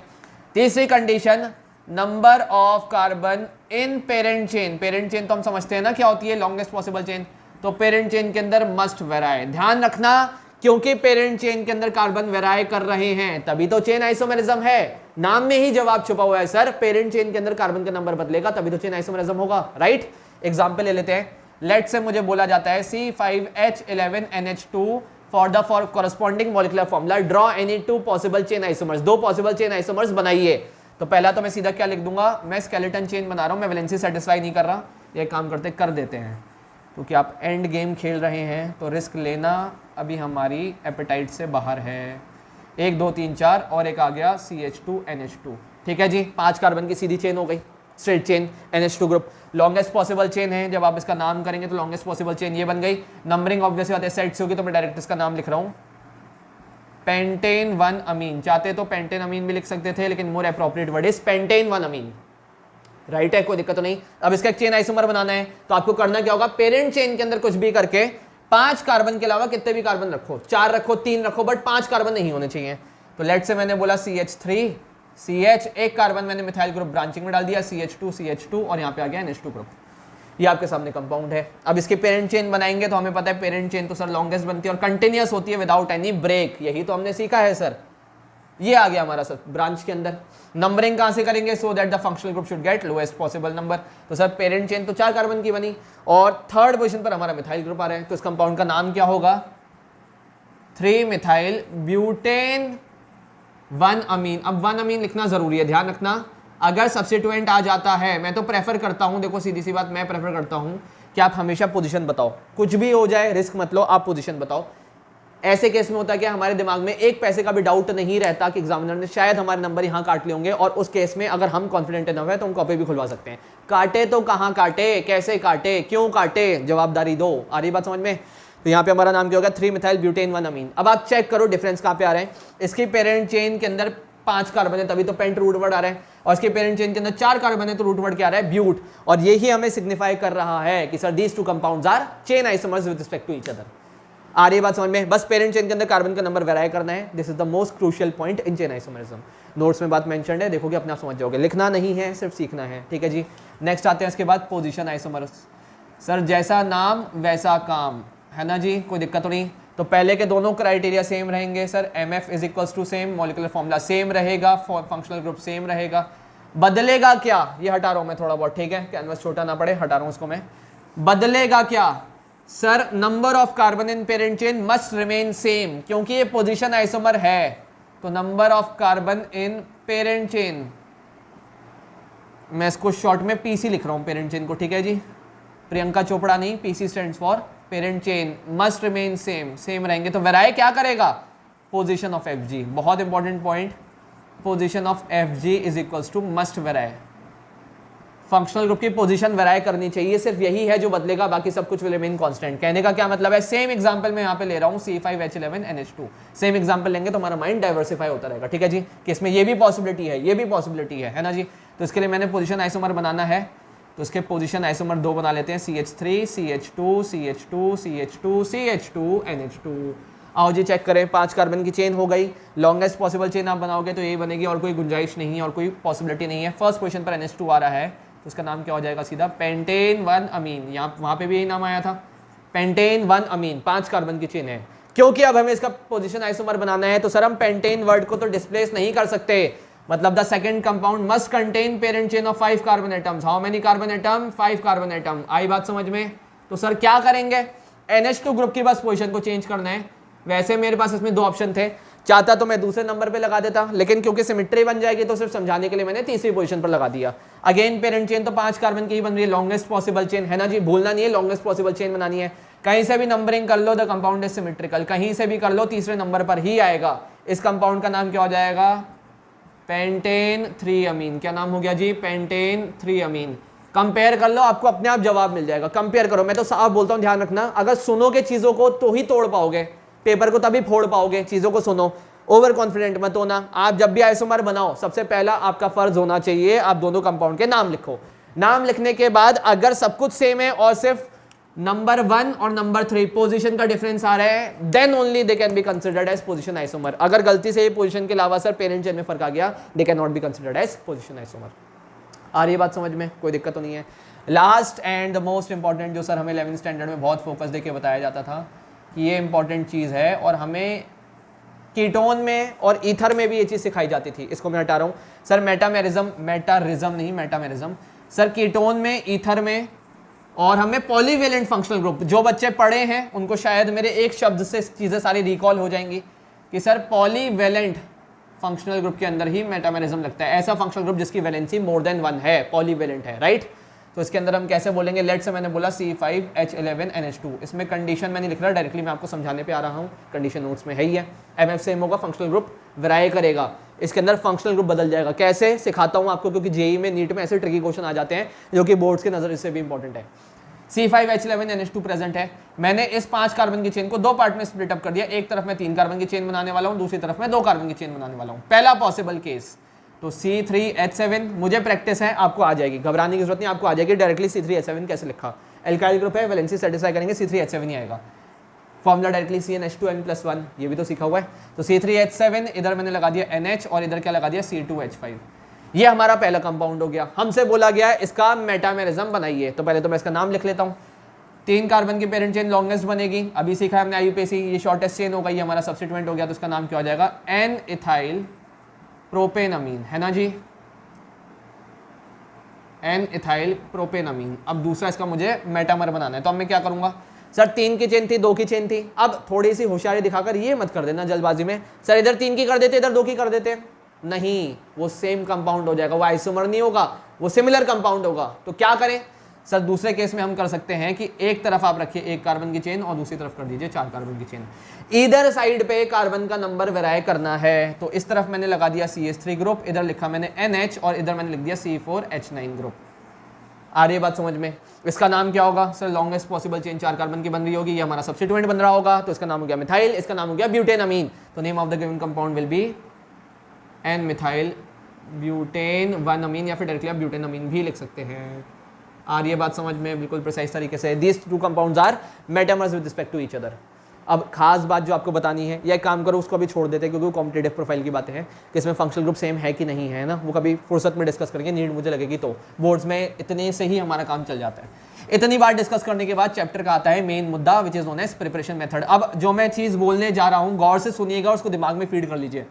तीसरी condition, number of carbon in parent chain. Parent chain तो हम समझते हैं ना क्या होती है, लॉन्गेस्ट पॉसिबल चेन। तो पेरेंट चेन के अंदर मस्ट वेराई, ध्यान रखना, क्योंकि पेरेंट चेन के अंदर कार्बन वेराई कर रहे हैं तभी तो चेन आइसोमेरिज्म है। नाम में ही जवाब छुपा हुआ है सर, पेरेंट चेन के अंदर कार्बन का नंबर बदलेगा तभी तो चेन आइसोमेरिज्म होगा, राइट। एग्जांपल ले लेते हैं। लेट से मुझे बोला जाता है C5H11NH2 for the corresponding molecular formula draw any two possible chain isomers. दो पॉसिबल चेन आइसोमर्स बनाइए। तो पहला तो मैं सीधा क्या लिख दूंगा, मैं स्केलेटन चेन बना रहा हूं, मैं वैलेंसी सेटिस्फाई नहीं कर रहा। ये काम करते कर देते हैं क्योंकि आप एंड गेम खेल रहे हैं तो रिस्क लेना अभी हमारी एपेटाइट से बाहर है। 1 2 3 4 और एक आ गया CH2NH2, ठीक है जी। 5 कार्बन की सीधी चेन हो गई, straight chain, NH2 group. Longest possible chain है, जब आप इसका नाम करेंगे तो लॉन्गेस्ट पॉसिबल चेन ये बन गई। नंबरिंग ऑब्वियसली बात है सेट से होगी, तो मैं डायरेक्ट इसका नाम लिख रहा हूँ पेंटेन 1 अमीन। चाहते तो पेंटेन अमीन भी लिख सकते थे, लेकिन more appropriate word is pentane 1 amine, right है, कोई दिक्कत तो नहीं। अब इसका एक चेन आइसोमर बनाना है तो आपको करना क्या होगा, पेरेंट चेन के अंदर कुछ भी करके 5 कार्बन के अलावा कितने भी कार्बन रखो, 4 रखो, 3 रखो, बट 5 कार्बन नहीं होने चाहिए। तो लेट से मैंने बोला CH3 CH, एक कार्बन मैंने मिथाइल ग्रुप ब्रांचिंग में डाल दिया, CH2 और यहाँ पे आ गया NH2 ग्रुप। ये आपके सामने कंपाउंड है। अब इसके पेरेंट चेन बनाएंगे तो हमें पता है पेरेंट चेन तो सर लॉन्गेस्ट बनती है और कंटिन्यूअस होती है विदाउट एनी ब्रेक, यही तो हमने सीखा है सर। ये आ गया हमारा सर ब्रांच के अंदर। नंबरिंग कहां से करेंगे, so that the functional group should get lowest possible number. तो सर पेरेंट चेन तो 4 कार्बन की बनी और थर्ड पोजीशन पर हमारा मिथाइल ग्रुप आ रहा है, तो इस कंपाउंड का नाम क्या होगा, 3 मिथाइल ब्यूटेन 1 अमीन। अब 1 अमीन लिखना जरूरी है, ध्यान रखना। अगर सब्स्टिट्यूएंट आ जाता है, मैं तो प्रेफर करता हूं, देखो सीधी सी बात, मैं प्रेफर करता हूं कि आप हमेशा पोजीशन बताओ, कुछ भी हो जाए रिस्क मत लो, आप पोजीशन बताओ। ऐसे केस में होता है कि हमारे दिमाग में एक पैसे का भी डाउट नहीं रहता कि एग्जामिनर ने शायद हमारे नंबर यहाँ काट लिए होंगे, और उस केस में अगर हम कॉन्फिडेंट न हुए तो हम कॉपी भी खुलवा सकते हैं। काटे तो कहाँ काटे, कैसे काटे, क्यों काटे, जवाबदारी दो। आ रही बात समझ में। तो यहाँ पे हमारा नाम क्या होगा, 3 मिथाइल ब्यूटेन 1 अमीन। अब आप चेक करो डिफरेंस कहाँ पे आ रहे हैं। इसकी पेरेंट चेन के अंदर 5 कार्बन है तभी तो पेंट रूट वर्ड आ रहा है, और इसके पेरेंट चेन के अंदर 4 कार्बन है तो रूट वर्ड क्या आ रहा है, ब्यूट। और यही हमें सिग्निफाई कर रहा है कि sir these 2 compounds are chain isomers with respect to each other. आ रही बात समझ में। बस पेरेंट चेन के अंदर कार्बन का नंबर वेराई करना है, this is the most crucial point in chain isomerism. Notes में बात मेंशन है, देखोगे अपने आप समझ जाओगे, लिखना नहीं है सिर्फ सीखना है, ठीक है जी। नेक्स्ट आते हैं इसके बाद पोजीशन आइसोमर्स। सर जैसा नाम वैसा काम, है ना जी, कोई दिक्कत तो नहीं। तो पहले के दोनों क्राइटेरिया सेम रहेंगे sir, MF is equals to same, molecular formula same रहेगा, फंक्शनल ग्रुप सेम रहेगा। बदलेगा क्या, ये हटा रहा हूं मैं थोड़ा बहुत, ठीक है, कैनवस छोटा ना पड़े, हटा रहा हूं इसको मैं। बदलेगा क्या sir, number of carbon in parent chain must remain same, क्योंकि ये पोजीशन आइसोमर है। तो number of carbon in parent chain, मैं इसको शॉर्ट में PC लिख रहा हूं पेरेंट चेन को, ठीक है जी, प्रियंका चोपड़ा नहीं, PC stands for parent chain must remain same, same रहेंगे। तो वेराई क्या करेगा, पोजीशन ऑफ FG, बहुत important point, position of FG is equals to must vary. Functional group की पोजीशन वेराई करनी चाहिए, सिर्फ यही है जो बदलेगा, बाकी सब कुछ विल रिमेन कांस्टेंट। कहने का क्या मतलब है, सेम एग्जांपल मैं यहाँ पे ले रहा हूँ C5H11NH2, सेम एग्जांपल लेंगे तो हमारा माइंड डाइवर्सिफाई होता रहेगा, ठीक है जी, कि इसमें ये भी पॉसिबिलिटी है, ये भी पॉसिबिलिटी है ना जी। तो इसके लिए मैंने पोजीशन आइसोमर बनाना है, तो इसके पोजीशन आइसोमर 2 बना लेते हैं, CH3 CH2 CH2 CH2 CH2 NH2। आओ जी चेक करें, 5 कार्बन की चेन हो गई। लॉन्गेस्ट पॉसिबल चेन आप बनाओगे तो यही बनेगी, और कोई गुंजाइश नहीं है और कोई पॉसिबिलिटी नहीं है। फर्स्ट पोजीशन पर NH2 आ रहा है, तो उसका नाम क्या हो जाएगा, सीधा पेंटेन 1 अमीन। यहाँ वहाँ पे भी यही नाम आया था, पेंटेन 1 अमीन, 5 कार्बन की चेन है। क्योंकि अब हमें इसका पोजीशन आइसोमर बनाना है, तो सर हम पेंटेन वर्ड को तो डिस्प्लेस नहीं कर सकते, मतलब the second compound must contain parent chain of 5 carbon atoms. How many carbon atom, 5 carbon atom. आई बात समझ में। तो सर क्या करेंगे, NH2 ग्रुप की बस पोजीशन को चेंज करना है। वैसे मेरे पास इसमें 2 ऑप्शन थे, चाहता तो मैं दूसरे नंबर पे लगा देता, लेकिन क्योंकि सिमेट्री बन जाएगी तो सिर्फ समझाने के लिए मैंने तीसरी पोजीशन पर लगा दिया। अगेन पेरेंट चेन तो 5 कार्बन की ही बन रही है, लॉन्गेस्ट पॉसिबल चेन है ना जी, भूलना नहीं है, लॉन्गेस्ट पॉसिबल चेन बनानी है। कहीं से भी नंबरिंग कर लो, द कंपाउंड इज सिमेट्रिकल, कहीं से भी कर लो तीसरे नंबर पर ही आएगा। इस कंपाउंड का नाम क्या हो जाएगा? पेंटेन 3 अमीन। क्या नाम हो गया जी? पेंटेन 3 अमीन। कंपेयर कर लो, आपको अपने आप जवाब मिल जाएगा। कंपेयर करो, मैं तो साफ बोलता हूं, ध्यान रखना, अगर सुनोगे चीजों को तो ही तोड़ पाओगे, पेपर को तभी फोड़ पाओगे। चीजों को सुनो, ओवर कॉन्फिडेंट मत होना। आप जब भी आइसोमर बनाओ, सबसे पहला आपका फर्ज होना चाहिए, आप दोनों कंपाउंड के नाम लिखो। नाम लिखने के बाद अगर सब कुछ सेम है और सिर्फ नंबर 1 और नंबर 3 पोजीशन का डिफरेंस आ रहा है, then only they can be considered as position isomer. अगर गलती से ये पोजीशन के अलावा सर पेरेंट चेन में फर्क आ गया, they can not be considered as position isomer. आ रही है बात समझ में? कोई दिक्कत तो नहीं है। Last and the most important, जो सर हमें 11th स्टैंडर्ड में बहुत फोकस देके बताया जाता था कि ये इंपॉर्टेंट चीज़ है, और हमें कीटोन में और ईथर में भी ये चीज़ सिखाई जाती थी। इसको मैं हटा रहा हूँ सर, मेटामेरिज्म सर, कीटोन में, ईथर में, और हमें पॉलीवेलेंट फंक्शनल ग्रुप। जो बच्चे पढ़े हैं उनको शायद मेरे एक शब्द से चीज़ें सारी रिकॉल हो जाएंगी कि सर पॉलीवेलेंट फंक्शनल ग्रुप के अंदर ही मेटामेरिज्म लगता है। ऐसा फंक्शनल ग्रुप जिसकी वैलेंसी मोर देन 1 है, पॉलीवेलेंट है, राइट। तो इसके अंदर हम कैसे बोलेंगे? लेट से मैंने बोला C5H11NH2, इसमें कंडीशन मैं नहीं लिख रहा, डायरेक्टली मैं आपको समझाने पे आ रहा हूँ, कंडीशन नोट्स में है ही है। MF सेम होगा, फंक्शनल ग्रुप वेराई करेगा, इसके अंदर फंक्शनल ग्रुप बदल जाएगा। कैसे सिखाता हूँ आपको, क्योंकि जेई में, नीट में ऐसे ट्रिकी क्वेश्चन आ जाते हैं जो कि बोर्ड्स के नजर से भी इंपॉर्टेंट है। C5H11NH2 प्रेजेंट है, मैंने इस 5 कार्बन की चेन को 2 पार्ट में स्प्लिट अप कर दिया। एक तरफ मैं 3 कार्बन की चेन बनाने वाला हूँ, दूसरी तरफ मैं 2 कार्बन की चेन बनाने वाला हूँ। पहला पॉसिबल केस तो C3H7, मुझे प्रैक्टिस है, आपको आ जाएगी, घबराने की जरूरत नहीं, आपको आ जाएगी। डायरेक्टली C3H7 कैसे लिखा, एल्काइल ग्रुप है, वैलेंसी सेटिस्फाई करेंगे, C3H7 ही आएगा। फॉर्मूला डायरेक्टली CnH2n+1, ये भी तो सीखा हुआ है। तो C3H7, इधर मैंने लगा दिया NH, और इधर क्या लगा दिया C2H5। ये हमारा पहला कंपाउंड हो गया। हमसे बोला गया है इसका मेटामेरिज्म बनाइए, तो पहले तो मैं इसका नाम लिख लेता हूँ। 3 कार्बन की पेरेंट चेन लॉन्गेस्ट बनेगी, अभी सीखा है हमने IUPAC, ये शॉर्टेस्ट चेन होगा, ये हमारा सब्स्टिट्यूएंट हो गया, तो इसका नाम क्या हो जाएगा? N-इथाइल प्रोपेनामीन, है ना जी, N-इथाइल प्रोपेनामीन। अब दूसरा इसका मुझे मेटामर बनाना है, तो अब मैं क्या करूंगा? सर 3 की चेन थी, 2 की चेन थी, अब थोड़ी सी होशियारी दिखाकर ये मत कर देना जल्दबाजी में, सर इधर 3 की कर देते, इधर 2 की कर देते, नहीं, वो सेम कंपाउंड हो जाएगा, वो आइसोमर नहीं होगा, वो सिमिलर कंपाउंड होगा। तो क्या करें सर? दूसरे केस में हम कर सकते हैं कि एक तरफ आप रखिए 1 कार्बन की चेन और दूसरी तरफ कर दीजिए 4 कार्बन की चेन। इधर साइड पे कार्बन का नंबर वेराई करना है, तो इस तरफ मैंने लगा दिया CH3 ग्रुप, इधर लिखा मैंने NH, और इधर मैंने लिख दिया C4H9 ग्रुप। आ रही है बात समझ में? इसका नाम क्या होगा sir? Longest possible chain 4 carbon की बन रही होगी, ये हमारा सब्स्टिट्यूएंट बन रहा होगा, तो इसका नाम हो गया मिथाइल, इसका नाम हो गया ब्यूटेनामीन। तो name of the given compound will be N-मिथाइल ब्यूटेन 1 अमीन, या फिर डायरेक्टली आप ब्यूटेनामीन भी लिख सकते हैं। आ रही है बात समझ में? बिल्कुल प्रिसाइज तरीके से। These 2 compounds are metamers with respect to each other. अब खास बात जो आपको बतानी है, या एक काम करो उसको अभी छोड़ देते हैं, क्योंकि वो कॉम्पिटेटिव प्रोफाइल की बातें हैं कि इसमें फंक्शनल ग्रुप सेम है कि नहीं है ना, वो कभी फुर्सत में डिस्कस करेंगे, नीड मुझे लगेगी तो। बोर्ड्स में इतने से ही हमारा काम चल जाता है। इतनी बार डिस्कस करने के बाद चैप्टर का आता है मेन मुद्दा, which is known as preparation method. अब जो मैं चीज़ बोलने जा रहा हूँ, गौर से सुनिएगा, उसको दिमाग में फीड कर लीजिए।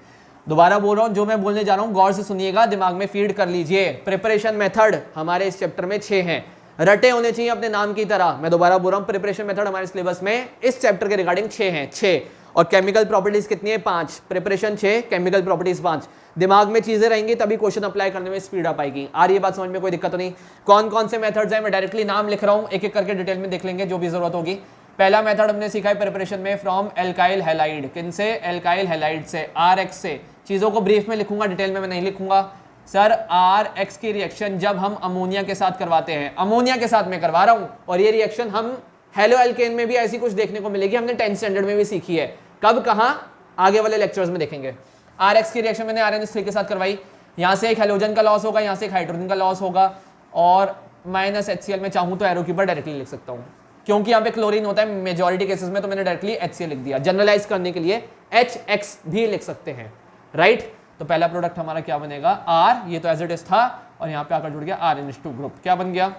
दोबारा बोल रहा हूँ, जो मैं बोलने जा रहा हूँ गौर से सुनिएगा, दिमाग में फीड कर लीजिए। प्रिपरेशन मेथड हमारे इस चैप्टर में 6 हैं, रटे होने चाहिए अपने नाम की तरह। मैं दोबारा बोल रहा हूँ, प्रिपरेशन मेथड हमारे सिलेबस में इस चैप्टर के रिगार्डिंग 6 हैं, 6। और केमिकल प्रॉपर्टीज कितनी है? 5। Preparation 6, chemical properties 5। दिमाग में चीजें रहेंगी तभी क्वेश्चन अप्लाई करने में स्पीड अप आएगी। आ रही है बात समझ में? कोई दिक्कत तो नहीं। कौन कौन से मेथड्स हैं मैं डायरेक्टली नाम लिख रहा हूँ, एक एक करके डिटेल में देख लेंगे जो भी जरूरत होगी। पहला मेथड हमने सीखा है प्रिपरेशन में, फ्रॉम एल्काइल हैलाइड। किन से? एल्काइल हैलाइड से, RX से। चीजों को ब्रीफ में लिखूंगा, डिटेल में मैं नहीं लिखूंगा। सर RX की रिएक्शन जब हम अमोनिया के साथ करवाते हैं, अमोनिया के साथ मैं करवा रहा हूं, और ये रिएक्शन हम हेलो एल्केन में भी ऐसी कुछ देखने को मिलेगी, हमने 10th स्टैंडर्ड में भी सीखी है। कब, कहां? आगे वाले लेक्चर्स में देखेंगे। RX की रिएक्शन मैंने RNH3 के साथ करवाई, यहां से एक हेलोजन का लॉस होगा, यहां से एक हाइड्रोजन का लॉस होगा, और -HCl में चाहूं तो एरो के ऊपर डायरेक्टली लिख सकता हूं, क्योंकि यहाँ पे क्लोरीन होता है मेजॉरिटी केसेस में, तो मैंने डायरेक्टली HCl लिख दिया। जनरलाइज करने के लिए HX भी लिख सकते हैं, राइट। तो पहला प्रोडक्ट हमारा क्या बनेगा? R, ये तो एज इट इज था, और यहाँ पे आकर जुड़ गया RNH2 ग्रुप। क्या बन गया?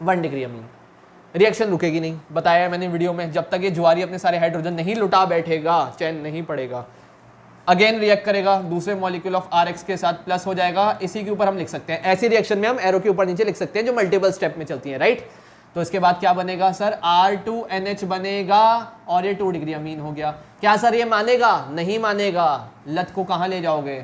1 डिग्री अमीन। रिएक्शन रुकेगी नहीं, बताया मैंने वीडियो में, जब तक ये ज्वारी अपने सारे हाइड्रोजन नहीं लुटा बैठेगा, चैन नहीं पड़ेगा। अगेन रिएक्ट करेगा दूसरे मॉलिक्यूल ऑफ RX के साथ, प्लस हो जाएगा। इसी के ऊपर हम लिख सकते हैं, ऐसी रिएक्शन में हम एरो के ऊपर नीचे लिख सकते हैं जो मल्टीपल स्टेप में चलती है, राइट। तो इसके बाद क्या बनेगा सर, R2NH बनेगा और ये 2 डिग्री अमीन हो गया। क्या सर ये मानेगा? नहीं मानेगा। लत को कहाँ ले जाओगे,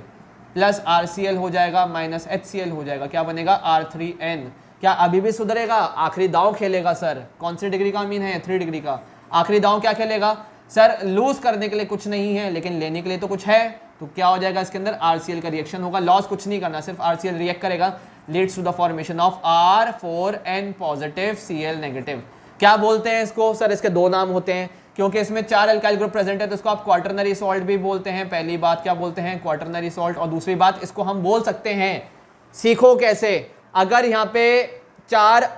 प्लस RCl हो जाएगा माइनस HCl हो जाएगा, क्या बनेगा R3N। क्या अभी भी सुधरेगा? आखिरी दांव खेलेगा सर। कौन सी डिग्री का अमीन है? 3 डिग्री का। आखिरी दांव क्या खेलेगा सर? लूज करने के लिए कुछ नहीं है लेकिन लेने के लिए तो कुछ है, तो क्या हो जाएगा इसके अंदर RCl का रिएक्शन होगा। लॉस कुछ नहीं करना, सिर्फ RCl रिएक्ट करेगा, leads to the formation of R4N positive Cl negative. क्या बोलते हैं इसको सर? इसके 2 नाम होते हैं, क्योंकि इसमें 4 अल्काइल ग्रुप प्रेजेंट है तो इसको आप क्वाटरनरी सॉल्ट भी बोलते हैं। पहली बात क्या बोलते हैं? Quaternary salt. और दूसरी बात इसको हम बोल सकते हैं, सीखो कैसे, अगर यहाँ पे 4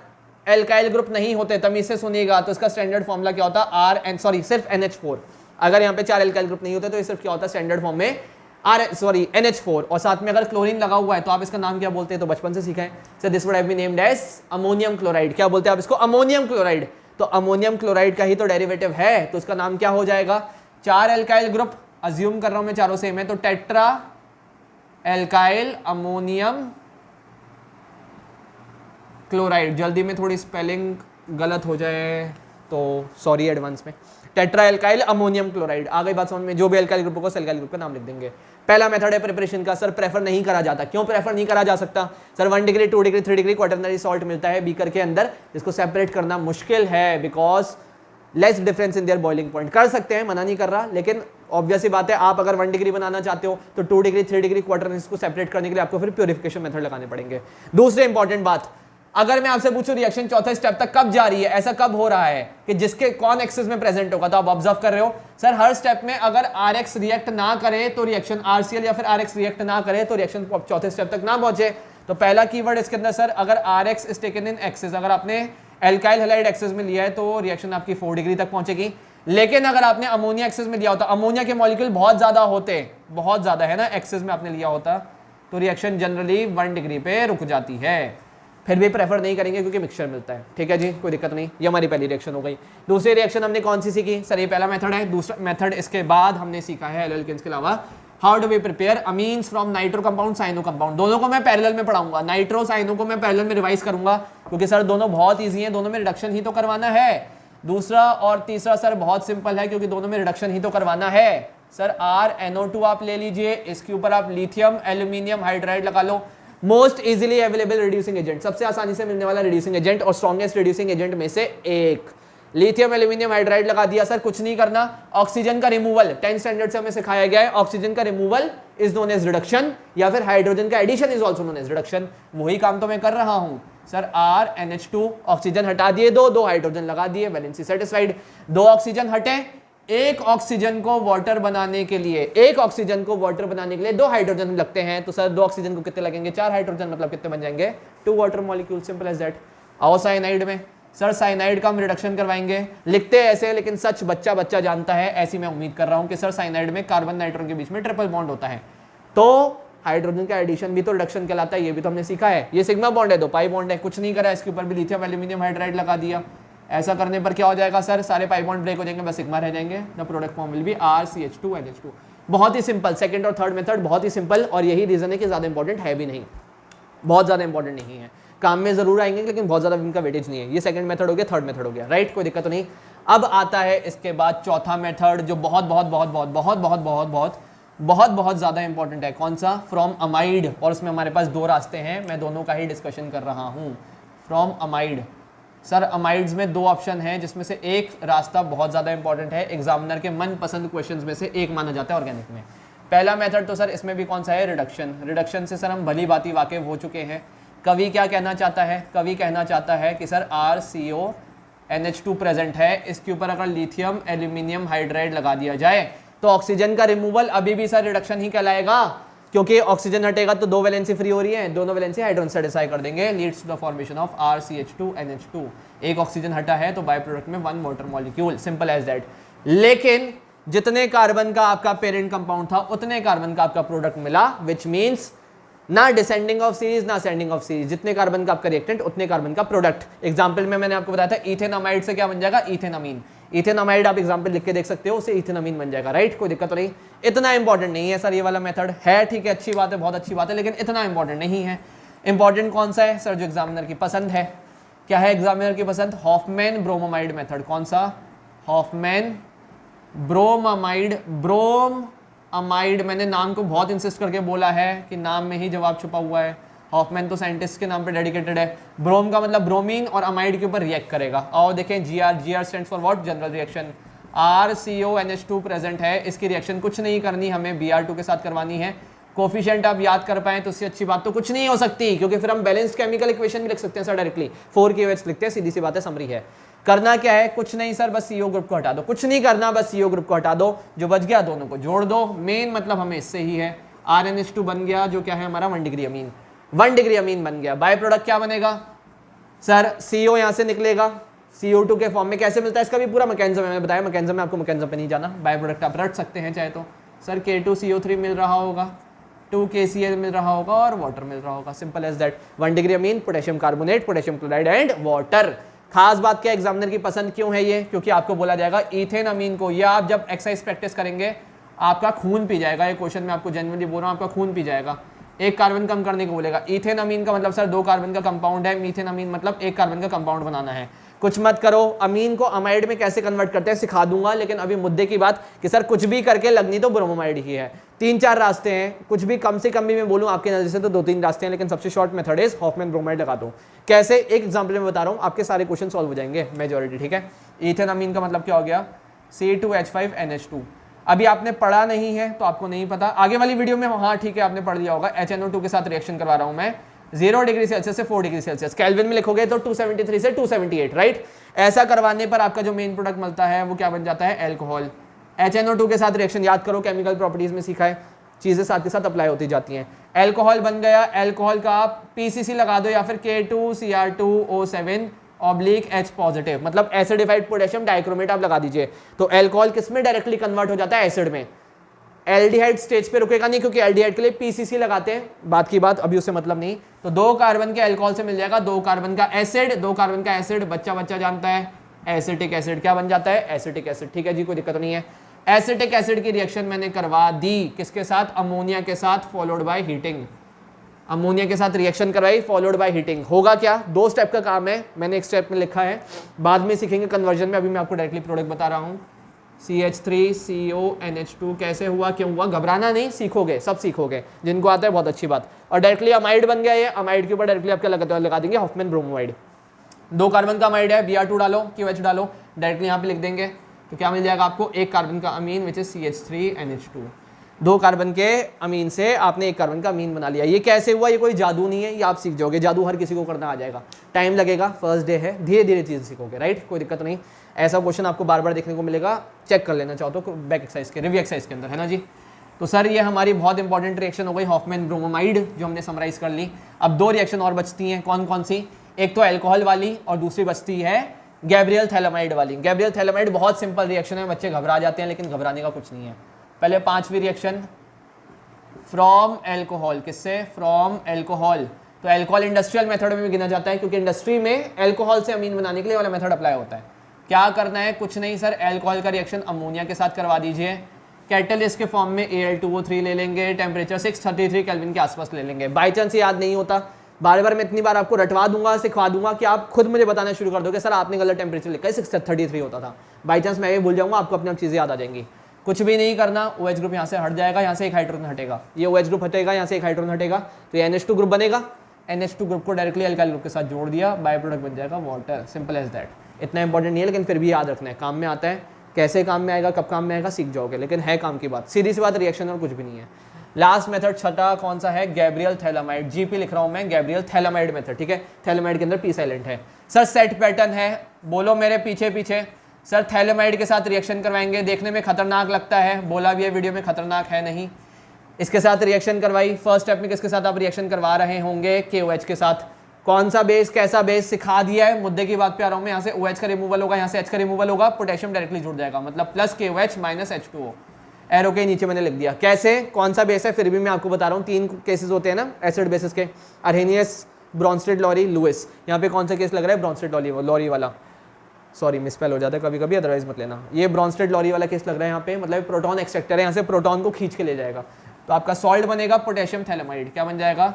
एल्काइल ग्रुप नहीं होते, तमीज से सुनिएगा, तो इसका स्टैंडर्ड फॉर्मूला क्या होता? सिर्फ NH4। अगर यहाँ पे 4 एल्काइल ग्रुप नहीं होते तो ये सिर्फ क्या होता है स्टैंडर्ड फॉर्म में NH4, और साथ में अगर क्लोरीन लगा हुआ है तो आप इसका नाम क्या बोलते हैं? तो बचपन से सीखा है sir, this would have been named as ammonium chloride. क्या बोलते हैं आप इसको? Ammonium chloride. तो अमोनियम क्लोराइड का ही तो डेरिवेटिव है, तो इसका नाम क्या हो जाएगा? 4 एल्काइल ग्रुप, अज्यूम कर रहा हूं मैं चारों सेम है, तो टेट्रा एल्काइल अमोनियम क्लोराइड। जल्दी में थोड़ी स्पेलिंग गलत हो जाए तो सॉरी एडवांस में। टेट्रा एल्काइल अमोनियम क्लोराइड, आ गई बात समझ में? जो भी एल्काइल ग्रुप को एल्काइल ग्रुप का नाम लिख देंगे। पहला मेथड है प्रिपरेशन का, सर प्रेफर नहीं करा जाता। क्यों प्रेफर नहीं करा जा सकता sir? 1 degree 2 degree 3 degree quaternary salt मिलता है बीकर के अंदर, जिसको सेपरेट करना मुश्किल है because less difference in their boiling point. कर सकते हैं, मना नहीं कर रहा, लेकिन ऑब्वियस सी बात है आप अगर 1 डिग्री बनाना चाहते हो तो 2 डिग्री 3 डिग्री क्वाटरनरी को सेपरेट करने के लिए आपको फिर प्योरिफिकेशन मेथड लगाने पड़ेंगे। दूसरी इंपॉर्टेंट बात, अगर मैं आपसे पूछूं रिएक्शन चौथे स्टेप तक कब जा रही है, ऐसा कब हो रहा है कि जिसके कौन एक्सिस में प्रेजेंट होगा, तो आप ऑब्जर्व कर रहे हो सर हर स्टेप में अगर RX रिएक्ट ना करे तो रिएक्शन RCl, या फिर RX रिएक्ट ना करे तो रिएक्शन चौथे स्टेप तक ना पहुंचे। तो पहला कीवर्ड इसके अंदर सर, अगर RX is taken in axis, अगर आपने एल्काइल हैलाइड एक्सिस में लिया है तो रिएक्शन आपकी 4 डिग्री तक पहुंचेगी। लेकिन अगर आपने अमोनिया एक्सिस में लिया होता, अमोनिया के मॉलिक्यूल बहुत ज्यादा होते, बहुत ज्यादा है ना, एक्सिस में आपने लिया होता, तो रिएक्शन जनरली 1 डिग्री पे रुक जाती है। फिर भी प्रेफर नहीं करेंगे क्योंकि मिक्सचर मिलता है। ठीक है जी, कोई दिक्कत नहीं। ये हमारी पहली रिएक्शन हो गई। दूसरी रिएक्शन हमने कौन सी सीखी सर? ये पहला मेथड है। दूसरा मेथड इसके बाद हमने सीखा है एल्केन्स के अलावा, how do we prepare amines from nitro compound cyano compound. दोनों को मैं पैरेलल में पढ़ाऊंगा, नाइट्रो साइनो को मैं पैरेलल में रिवाइज करूंगा, क्योंकि सर दोनों बहुत ईजी हैं, दोनों में रिडक्शन ही तो करवाना है। दूसरा और तीसरा सर बहुत सिंपल है, क्योंकि दोनों में रिडक्शन ही तो करवाना है। सर RnO2 आप ले लीजिए, इसके ऊपर आप लिथियम एल्यूमिनियम हाइड्राइड लगा लो। Most easily available reducing agent, सबसे आसानी से मिलने वाला रिड्यूसिंग एजेंट और स्ट्रॉन्गेस्ट रिड्यूसिंग एजेंट में से एक, लिथियम एल्यूमिनियम हाइड्राइड लगा दिया सर। कुछ नहीं करना, ऑक्सीजन का रिमूवल 10 स्टैंडर्ड से हमें सिखाया गया है, ऑक्सीजन का removal is known as reduction, या फिर हाइड्रोजन का addition is also known as reduction. वही काम तो मैं कर रहा हूं सर। RnH2 ऑक्सीजन हटा दिए, दो हाइड्रोजन लगा दिए, वैलेंसी सेटिस्फाइड। 2 ऑक्सीजन हटे, एक ऑक्सीजन को वाटर बनाने के लिए, 2 हाइड्रोजन लगते हैं, तो सर 2 ऑक्सीजन को कितने लगेंगे? 4 हाइड्रोजन, मतलब कितने बन जाएंगे? 2 water molecule, simple as that. आओ साइनाइड में, सर साइनाइड का हम रिडक्शन करवाएंगे। लिखते हैं ऐसे, लेकिन सच बच्चा बच्चा जानता है, ऐसी मैं उम्मीद कर रहा हूं कि सर साइनाइड में कार्बन नाइट्रोजन के बीच में ट्रिपल बॉन्ड होता है, तो हाइड्रोजन का एडिशन भी तो रिडक्शन कहलाता है, ये भी तो हमने सीखा है। ये सिग्मा बॉन्ड है, 2 पाई बॉन्ड है, कुछ नहीं करा, इसके ऊपर भी लिथियम एल्यूमिनियम हाइड्राइड लगा दिया। ऐसा करने पर क्या हो जाएगा सर? सारे पाई बॉन्ड ब्रेक हो जाएंगे, बस सिग्मा रह जाएंगे। The product form will be RCH2NH2। बहुत ही सिंपल, सेकंड और थर्ड मेथड बहुत ही सिंपल, और यही रीजन है कि ज्यादा इंपॉर्टेंट है भी नहीं, बहुत ज्यादा इंपॉर्टेंट नहीं है। काम में जरूर आएंगे लेकिन बहुत ज्यादा इनका वेटेज नहीं है। ये सेकंड मेथड हो गया, थर्ड मेथड हो गया, राइट, कोई दिक्कत तो नहीं। अब आता है इसके बाद चौथा मेथड, जो बहुत बहुत बहुत बहुत बहुत बहुत बहुत बहुत बहुत बहुत ज्यादा इंपॉर्टेंट है। कौन सा? फ्रॉम अमाइड, और उसमें हमारे पास 2 रास्ते हैं, मैं दोनों का ही डिस्कशन कर रहा हूं। फ्रॉम अमाइड, सर अमाइड्स में 2 ऑप्शन हैं, जिसमें से एक रास्ता बहुत ज्यादा इंपॉर्टेंट है, एग्जामिनर के मनपसंद क्वेश्चंस में से एक माना जाता है ऑर्गेनिक में। पहला मेथड तो सर इसमें भी कौन सा है? रिडक्शन। रिडक्शन से सर हम भली भांति वाकिफ हो चुके हैं। कवि क्या कहना चाहता है? कवि कहना चाहता है कि सर RCONH2 प्रेजेंट है, इसके ऊपर अगर लिथियम एल्यूमिनियम हाइड्राइड लगा दिया जाए तो ऑक्सीजन का रिमूवल अभी भी सर रिडक्शन ही कहलाएगा, क्योंकि ऑक्सीजन हटेगा तो 2 वैलेंसी फ्री हो रही है, दोनों वैलेंसी हाइड्रोजन सेटिस्फाई कर देंगे, leads to the formation of RCH2NH2। एक ऑक्सीजन हटा है तो बाय प्रोडक्ट में 1 water molecule, simple as that. लेकिन जितने कार्बन का आपका पेरेंट कंपाउंड था उतने कार्बन का आपका प्रोडक्ट मिला, विच मीन्स ना डिसेंडिंग ऑफ सीरीज ना असेंडिंग ऑफ सीरीज, जितने कार्बन का आपका रिएक्टेंट उतने कार्बन का प्रोडक्ट। एग्जांपल में मैंने आपको बताया था इथेनामाइड से क्या बन जाएगा? इथेनामीन। इथेनामाइड आप एग्जांपल लिख के देख सकते हो, उससे इथेनामीन बन जाएगा, राइट, कोई दिक्कत तो नहीं। इतना इंपॉर्टेंट नहीं है सर ये वाला मेथड, है ठीक है, अच्छी बात है, बहुत अच्छी बात है, लेकिन इतना इंपॉर्टेंट नहीं है। इंपॉर्टेंट कौन सा है सर? जो एग्जामिनर की पसंद है। क्या है एग्जामिनर की पसंद? Hofmann bromamide method. कौन सा? Hofmann bromamide. ब्रोमामाइड, मैंने नाम को बहुत इंसिस्ट करके बोला है कि नाम में ही जवाब छुपा हुआ है। हॉफमैन तो साइंटिस्ट के नाम पे डेडिकेटेड है। ब्रोम का मतलब ब्रोमीन और अमाइड के ऊपर रिएक्ट करेगा। और देखें GR stands for what? General reaction. RCONH2 present है, इसकी रिएक्शन कुछ नहीं करनी, हमें Br2 के साथ करवानी है। कोफिशिएंट आप याद कर पाए तो उससे अच्छी बात तो कुछ नहीं हो सकती, क्योंकि फिर हम बैलेंस्ड केमिकल इक्वेशन भी लिख सकते हैं सर डायरेक्टली। 4KOH लिखते हैं, सीधी सी बात है, समरी है। करना क्या है? कुछ नहीं सर, बस CO ग्रुप को हटा दो। कुछ नहीं करना, बस CO ग्रुप को हटा दो, जो बच गया दोनों को जोड़ दो। मेन मतलब हमें इससे ही है। RNH2 बन गया, जो क्या है हमारा 1 डिग्री अमीन। 1 डिग्री अमीन बन गया। बाय प्रोडक्ट क्या बनेगा सर? CO यहां से निकलेगा, CO2 के फॉर्म में। कैसे मिलता है इसका भी पूरा मैकेनिज्म मैंने बताया। मैकेनिज्म में आपको मैकेनिज्म पे नहीं जाना, बाय प्रोडक्ट आप रट सकते हैं चाहे तो। सर K2CO3 मिल रहा होगा, 2KCl मिल रहा होगा और वाटर मिल रहा होगा। Simple as that. 1 degree amine, potassium carbonate, potassium chloride and water. खास बात क्या, एग्जामिनर की पसंद क्यों है ये? क्योंकि आपको बोला जाएगा इथेन अमीन को, या आप जब एक्सरसाइज प्रैक्टिस करेंगे आपका खून पी जाएगा। ये क्वेश्चन में आपको जेन्युइनली बोल रहा हूँ, आपका खून पी जाएगा। एक कार्बन कम करने को बोलेगा। इथेन अमीन का मतलब सर 2 कार्बन का कंपाउंड है, मीथेन अमीन मतलब 1 कार्बन का कंपाउंड बनाना है। कुछ मत करो, अमीन को अमाइड में कैसे कन्वर्ट करते हैं सिखा दूंगा, लेकिन अभी मुद्दे की बात कि सर कुछ भी करके लगनी तो ब्रोमामाइड ही है। 3-4 रास्ते हैं, कुछ भी कम से कम भी मैं बोलूं आपके नजर से तो 2-3 रास्ते हैं, लेकिन सबसे short method is Hoffmann bromide लगा दो। कैसे? एक एग्जांपल में बता रहा हूं, आपके सारे क्वेश्चन सॉल्व हो जाएंगे मेजॉरिटी। ठीक है, इथेन अमीन का मतलब क्या हो गया? C2H5NH2। अभी आपने पढ़ा नहीं है तो आपको नहीं पता, आगे वाली वीडियो में हाँ ठीक है आपने पढ़ लिया होगा। HNO2 के साथ रिएक्शन करवा रहा हूं मैं 0 डिग्री सेल्सियस से 4 डिग्री सेल्सियस। केल्विन में लिखोगे तो 273 से 278, राइट। ऐसा करवाने पर आपका जो मेन प्रोडक्ट मिलता है वो क्या बन जाता है? एल्कोहल। HNO2 के साथ रिएक्शन याद करो, केमिकल प्रॉपर्टीज में सीखा है, चीजें साथ के साथ अप्लाई होती जाती हैं। एल्कोहल बन गया, एल्कोहल का आप PCC लगा दो या फिर K2Cr2O7/H पॉजिटिव, मतलब एसिडिफाइड पोटेशियम डाइक्रोमेट आप लगा दीजिए। तो एल्कोहल किस में डायरेक्टली कन्वर्ट हो जाता है? एसिड में। एल्डिहाइड स्टेज पे रुकेगा नहीं, क्योंकि एल्डिहाइड के लिए PCC लगाते हैं, बात की बात, अभी उससे मतलब नहीं। तो 2 कार्बन के अल्कोहल से मिल जाएगा 2 कार्बन का एसिड। 2 कार्बन का एसिड बच्चा जानता है एसिटिक एसिड। क्या बन जाता है? Acetic acid. ठीक है जी, कोई दिक्कत नहीं है। एसिटिक एसिड की रिएक्शन मैंने करवा दी, किसके साथ? अमोनिया के साथ, फॉलोड बाय हीटिंग। अमोनिया के साथ रिएक्शन करवाई, फॉलोड बाय हीटिंग। होगा क्या? 2 स्टेप का काम है, मैंने एक स्टेप में लिखा है, बाद में सीखेंगे कन्वर्जन में, अभी मैं आपको डायरेक्टली प्रोडक्ट बता रहा हूँ। CH3CONH2 कैसे हुआ, क्यों हुआ? घबराना नहीं, सीखोगे, सब सीखोगे, जिनको आता है बहुत अच्छी बात। और डायरेक्टली अमाइड बन गया ये, अमाइड के ऊपर डायरेक्टली आप क्या लगा देंगे? Hoffmann bromide. 2 कार्बन का अमाइड है, Br2 डालो, QH डालो, डायरेक्टली यहाँ पे लिख देंगे, तो क्या मिल जाएगा आपको? 1 कार्बन का अमीन विच इज CH3NH2। 2 कार्बन के अमीन से आपने 1 कार्बन का अमीन बना लिया। ये कैसे हुआ? ये कोई जादू नहीं है, ये आप सीख जाओगे। जादू हर किसी को करना आ जाएगा, टाइम लगेगा, फर्स्ट डे है, धीरे धीरे चीज़ सीखोगे, राइट, कोई दिक्कत नहीं। ऐसा क्वेश्चन आपको बार बार देखने को मिलेगा, चेक कर लेना चाहो तो बैक एक्सरसाइज के, रिव्यू एक्सरसाइज के अंदर, है ना जी। तो सर ये हमारी बहुत इंपॉर्टेंट रिएक्शन हो गई हॉफमैन ब्रोमामाइड, जो हमने समराइज कर ली। अब 2 रिएक्शन और बचती हैं, कौन कौन सी? एक तो एल्कोहल वाली और दूसरी बचती है गैब्रियल थैलेमाइड वाली। गैब्रियल थैलेमाइड बहुत सिंपल रिएक्शन है, बच्चे घबरा जाते हैं, लेकिन घबराने का कुछ नहीं है। पहले 5वीं रिएक्शन फ्रॉम एल्कोहल, किससे? From alcohol. तो एल्कोहल इंडस्ट्रियल मेथड में भी गिना जाता है, क्योंकि इंडस्ट्री में एल्कोहल से अमीन बनाने के लिए वाला मेथड अप्लाई होता है। क्या करना है? कुछ नहीं सर, एल्कोहल का रिएक्शन अमोनिया के साथ करवा दीजिए। कैटलिस्ट के फॉर्म में Al2O3 ले लेंगे, टेम्परेचर 633 केल्विन के आसपास ले लेंगे। बाई चांस याद नहीं होता, बार बार मैं इतनी बार आपको रटवा दूंगा, सिखवा दूंगा कि आप खुद मुझे बताना शुरू कर दोगे, सर आपने गलत टेम्परेचर लिखा है, 633 होता था। बाई चांस मैं ये भूल जाऊंगा, आपको अपनी चीज़ें याद आ जाएंगी। कुछ भी नहीं करना, OH ग्रुप यहाँ से हट जाएगा, यहाँ से एक हाइड्रोजन हटेगा, ये OH ग्रुप हटेगा, यहाँ से एक हाइड्रोजन हटेगा, तो ये NH2 ग्रुप बनेगा। NH2 ग्रुप को डायरेक्टली अल्काइल ग्रुप के साथ जोड़ दिया, बाय प्रोडक्ट बन जाएगा वाटर। Simple as that. इतना इंपॉर्टेंट नहीं है, लेकिन फिर भी याद रखना है, काम में आता है। कैसे काम में आएगा, कब काम में आएगा, सीख जाओगे, लेकिन है काम की बात, सीधी सी बात, रिएक्शन और कुछ भी नहीं है। लास्ट मेथड छठा कौन सा है? Gabriel phthalimide. GP लिख रहा हूं मैं, गैब्रियल थैलेमाइड मेथड, ठीक है। थैलेमाइड के अंदर P साइलेंट है। सर सेट पैटर्न है, बोलो मेरे पीछे पीछे। सर थैलेमाइड के साथ रिएक्शन करवाएंगे, देखने में खतरनाक लगता है, बोला भी है वीडियो में खतरनाक है नहीं। इसके साथ रिएक्शन करवाई, फर्स्ट स्टेप में किसके साथ आप रिएक्शन करवा रहे होंगे? KOH के साथ। कौन सा बेस, कैसा बेस, सिखा दिया है। मुद्दे की बात पे आ रहा हूं मैं, यहाँ से OH का रिमूवल होगा, यहाँ से H का रिमूवल होगा, पोटेशियम डायरेक्टली जुड़ जाएगा, मतलब plus KOH minus H2O। Arrow के नीचे मैंने लिख दिया। कैसे, कौन सा बेस है, फिर भी मैं आपको बता रहा हूँ। 3 केसेस होते हैं ना एसिड बेसिस के, अर्हेनियस, ब्रॉन्स्टेड लॉरी, लुइस। यहाँ पे कौन सा केस लग रहा है? ब्रॉन्स्टेड लॉरी वाला, सॉरी मिसस्पेल हो जाता है कभी कभी, अदरवाइज मत लेना। ये ब्रॉन्स्टेड लॉरी वाला केस लग रहा है यहाँ पे, मतलब प्रोटॉन एक्सट्रैक्टर है, यहाँ से प्रोटॉन को खींच के ले जाएगा, तो आपका सॉल्ट बनेगा पोटेशियम थैलेमाइड। क्या बन जाएगा?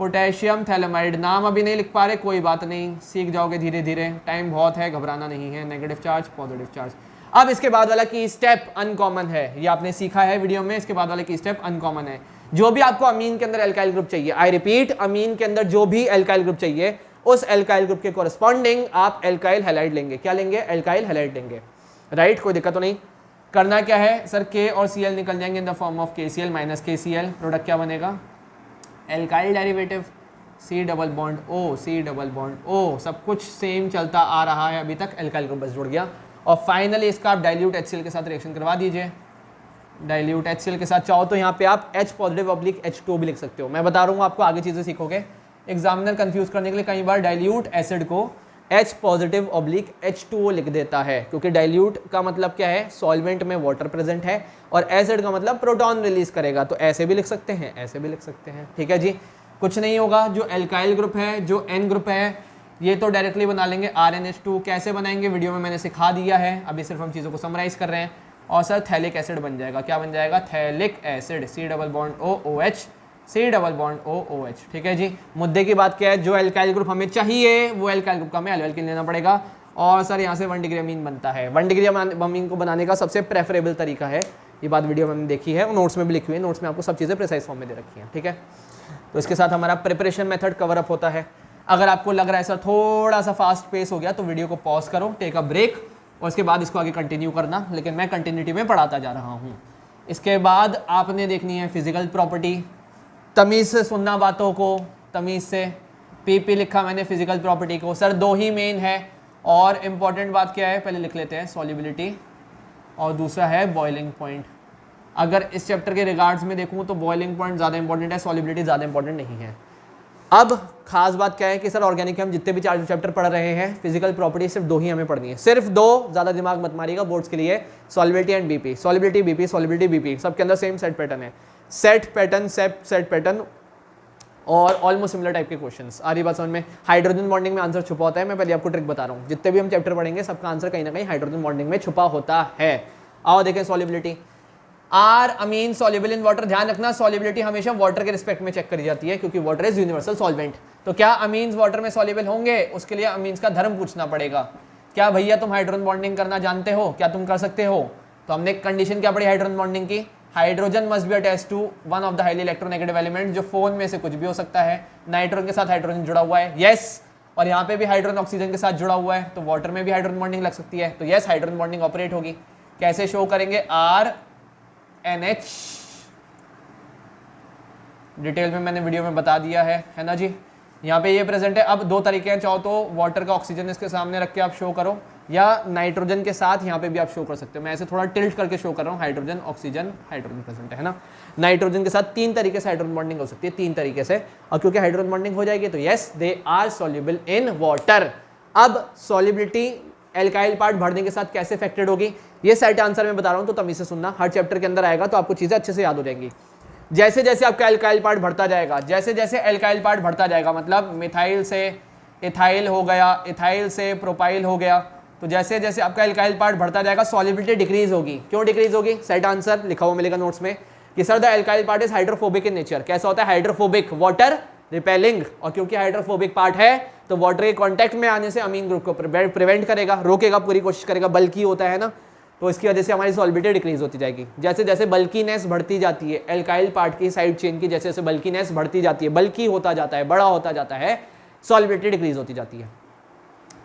पोटेशियम थैलेमाइड, नाम अभी नहीं लिख पा रहे, कोई बात नहीं, सीख जाओगे धीरे धीरे, टाइम बहुत है, घबराना नहीं है। Negative charge, positive charge. अब इसके बाद वाला की स्टेप अनकॉमन है, ये आपने सीखा है वीडियो में, इसके बाद वाला की स्टेप अनकॉमन है। जो भी आपको अमीन के अंदर एल्काइल ग्रुप चाहिए, आई रिपीट, अमीन के अंदर जो भी एल्काइल ग्रुप चाहिए, उस एल्काइल ग्रुप के कोरस्पॉन्डिंग आप एल्काइल हैलाइड लेंगे। क्या लेंगे? एल्काइल हैलाइड लेंगे, राइट? कोई दिक्कत तो नहीं। करना क्या है सर, के और Cl निकल जाएंगे in the form of KCl minus KCl, product क्या बनेगा? Alkyl derivative, C double bond O, C double bond O, सब कुछ सेम चलता आ रहा है अभी तक, एल्काइल ग्रुप बस जुड़ गया। और फाइनली इसका आप डाइल्यूट HCl के साथ रिएक्शन करवा दीजिए। डाइल्यूट HCl के साथ चाहो तो यहाँ पे आप H पॉजिटिव ऑब्लिक H2 भी लिख सकते हो। मैं बता रहा हूँ आपको, आगे चीज़ें सीखोगे। एग्जामिनर कंफ्यूज करने के लिए कई बार डाइल्यूट एसिड को H पॉजिटिव ऑब्लिक H2O लिख देता है, क्योंकि डाइल्यूट का मतलब क्या है? सॉल्वेंट में वाटर प्रेजेंट है, और एसिड का मतलब प्रोटॉन रिलीज करेगा। तो ऐसे भी लिख सकते हैं, ऐसे भी लिख सकते हैं, ठीक है जी, कुछ नहीं होगा। जो एल्काइल ग्रुप है, जो N ग्रुप है, ये तो डायरेक्टली बना लेंगे RNH2। कैसे बनाएंगे वीडियो में मैंने सिखा दिया है, अभी सिर्फ हम चीज़ों को समराइज कर रहे हैं। और सर थैलिक एसिड बन जाएगा, क्या बन जाएगा? Phthalic acid, C double bond OOH, C double bond OOH, ठीक है जी। मुद्दे की बात क्या है? जो एल्काइल ग्रुप हमें चाहिए वो एल्काइल ग्रुप का हमें एल्काइल लेना पड़ेगा। और सर यहाँ से 1 डिग्री अमीन बनता है। 1 डिग्री अमीन को बनाने का सबसे प्रेफरेबल तरीका है, ये बात वीडियो में हमने देखी है, नोट्स में भी लिखी हुई है, नोट्स में आपको सब चीज़ें प्रिसाइज फॉर्म में दे रखी हैं, ठीक है। तो इसके साथ हमारा प्रिपरेशन मेथड कवर अप होता है। अगर आपको लग रहा है सर थोड़ा सा फास्ट पेस हो गया, तो वीडियो को पॉज करो, टेक अ ब्रेक, और उसके बाद इसको आगे कंटिन्यू करना, लेकिन मैं कंटिन्यूटी में पढ़ाता जा रहा हूँ। इसके बाद आपने देखनी है फिजिकल प्रॉपर्टी, तमीज़ से सुनना बातों को, तमीज़ से। PP लिखा मैंने फिजिकल प्रॉपर्टी को, सर 2 ही मेन है, और इम्पॉर्टेंट बात क्या है पहले लिख लेते हैं, सॉल्युबिलिटी, और दूसरा है बॉइलिंग पॉइंट। अगर इस चैप्टर के रिगार्ड्स में देखूँ तो बॉइलिंग पॉइंट ज़्यादा इंपॉर्टेंट है, सॉल्युबिलिटी ज़्यादा इंपॉर्टेंट नहीं है। अब खास बात क्या है कि सर ऑर्गेनिक के हम जितने भी 4 चैप्टर पढ़ रहे हैं, फिजिकल प्रॉपर्टी सिर्फ 2 ही हमें पढ़नी है, सिर्फ 2, ज़्यादा दिमाग मत मारिएगा बोर्ड्स के लिए। Solubility and BP, solubility BP, solubility BP, सबके अंदर सेम सेट पैटर्न है, सेट पैटर्न, सेट पैटर्न, और ऑलमोस्ट सिमिलर टाइप के क्वेश्चंस। आ रही बात समझ में? हाइड्रोजन बॉन्डिंग में आंसर छुपा होता है, मैं पहले आपको ट्रिक बता रहा हूँ, जितने भी हम चैप्टर पढ़ेंगे सबका आंसर कहीं ना कहीं हाइड्रोजन बॉन्डिंग में छुपा होता है। आओ देखें solubility. Are amine soluble in water, ध्यान रखना सॉल्युबिलिटी हमेशा वाटर के रिस्पेक्ट में चेक करी जाती है, क्योंकि वाटर इज यूनिवर्सल सॉल्वेंट। तो क्या अमीन्स वाटर में सॉल्युबल होंगे? उसके लिए अमीन्स का धर्म पूछना पड़ेगा। क्या भैया तुम हाइड्रोजन बॉन्डिंग करना जानते हो? क्या तुम कर सकते हो? तो हमने कंडीशन क्या पढ़ी हाइड्रोजन बॉन्डिंग की? Hydrogen must be attached to one of the highly electronegative element, जो फोन में से कुछ भी हो सकता है। नाइट्रोजन के साथ हाइड्रोजन जुड़ा हुआ है, यस, और यहाँ पे भी हाइड्रोजन ऑक्सीजन के साथ जुड़ा हुआ है, तो वाटर में भी हाइड्रोजन बॉन्डिंग लग सकती है, तो यस हाइड्रोजन बॉन्डिंग ऑपरेट होगी। कैसे शो करेंगे? RNH, डिटेल में मैंने वीडियो में बता दिया है ना जी। यहाँ पे ये प्रेजेंट है। अब 2 तरीके हैं, चाहो तो वाटर का ऑक्सीजन इसके सामने रख के आप शो करो, या नाइट्रोजन के साथ यहाँ पे भी आप शो कर सकते हो। मैं ऐसे थोड़ा टिल्ट करके शो कर रहा हूँ, हाइड्रोजन ऑक्सीजन हाइड्रोजन प्रेजेंट है ना। नाइट्रोजन के साथ 3 तरीके से हाइड्रोजन बॉन्डिंग हो सकती है, 3 तरीके से, और क्योंकि हाइड्रोजन बॉन्डिंग हो जाएगी तो yes they are soluble in water. अब सॉल्युबिलिटी एल्काइल पार्ट बढ़ने के साथ कैसे इफेक्टेड होगी, ये सेट आंसर मैं बता रहा हूँ, तो तमीज़ से सुनना, हर चैप्टर के अंदर आएगा तो आपको चीज़ें अच्छे से याद हो जाएंगी। जैसे जैसे आपका एल्काइल पार्ट बढ़ता जाएगा, जैसे जैसे एल्काइल पार्ट बढ़ता जाएगा, मतलब मिथाइल से इथाइल हो गया, इथाइल से प्रोपाइल हो गया, तो जैसे जैसे आपका एल्काइल पार्ट बढ़ता जाएगा सॉल्युबिलिटी डिक्रीज होगी। क्यों डिक्रीज होगी? सेट आंसर लिखा हुआ मिलेगा नोट्स में कि sir the alkyl part is hydrophobic in nature. कैसा होता है? हाइड्रोफोबिक, वाटर रिपेलिंग, और क्योंकि हाइड्रोफोबिक पार्ट है तो वाटर के कॉन्टैक्ट में आने से अमीन ग्रुप को प्रिवेंट करेगा, रोकेगा, पूरी कोशिश करेगा, बल्कि होता है ना, तो इसकी वजह से हमारी सॉल्युबिलिटी डिक्रीज होती जाएगी। जैसे जैसे बल्कीनेस बढ़ती जाती है एल्काइल पार्ट की साइड चेन की, जैसे जैसे बल्कीनेस बढ़ती जाती है, बल्कि होता जाता है, बड़ा होता जाता है, सॉल्युबिलिटी डिक्रीज होती जाती है।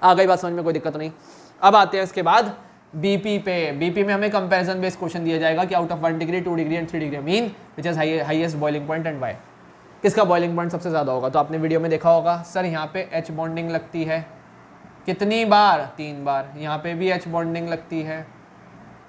आ गई बात समझ में? कोई दिक्कत नहीं। अब आते हैं इसके बाद BP पे। BP में हमें कंपैरिजन बेस्ड क्वेश्चन दिया जाएगा कि out of 1 degree 2 degree and 3 degree amine which is highest boiling point and why, किसका बॉइलिंग पॉइंट सबसे ज़्यादा होगा? तो आपने वीडियो में देखा होगा सर यहाँ पे H बॉन्डिंग लगती है कितनी बार? 3 बार। यहाँ पे भी H बॉन्डिंग लगती है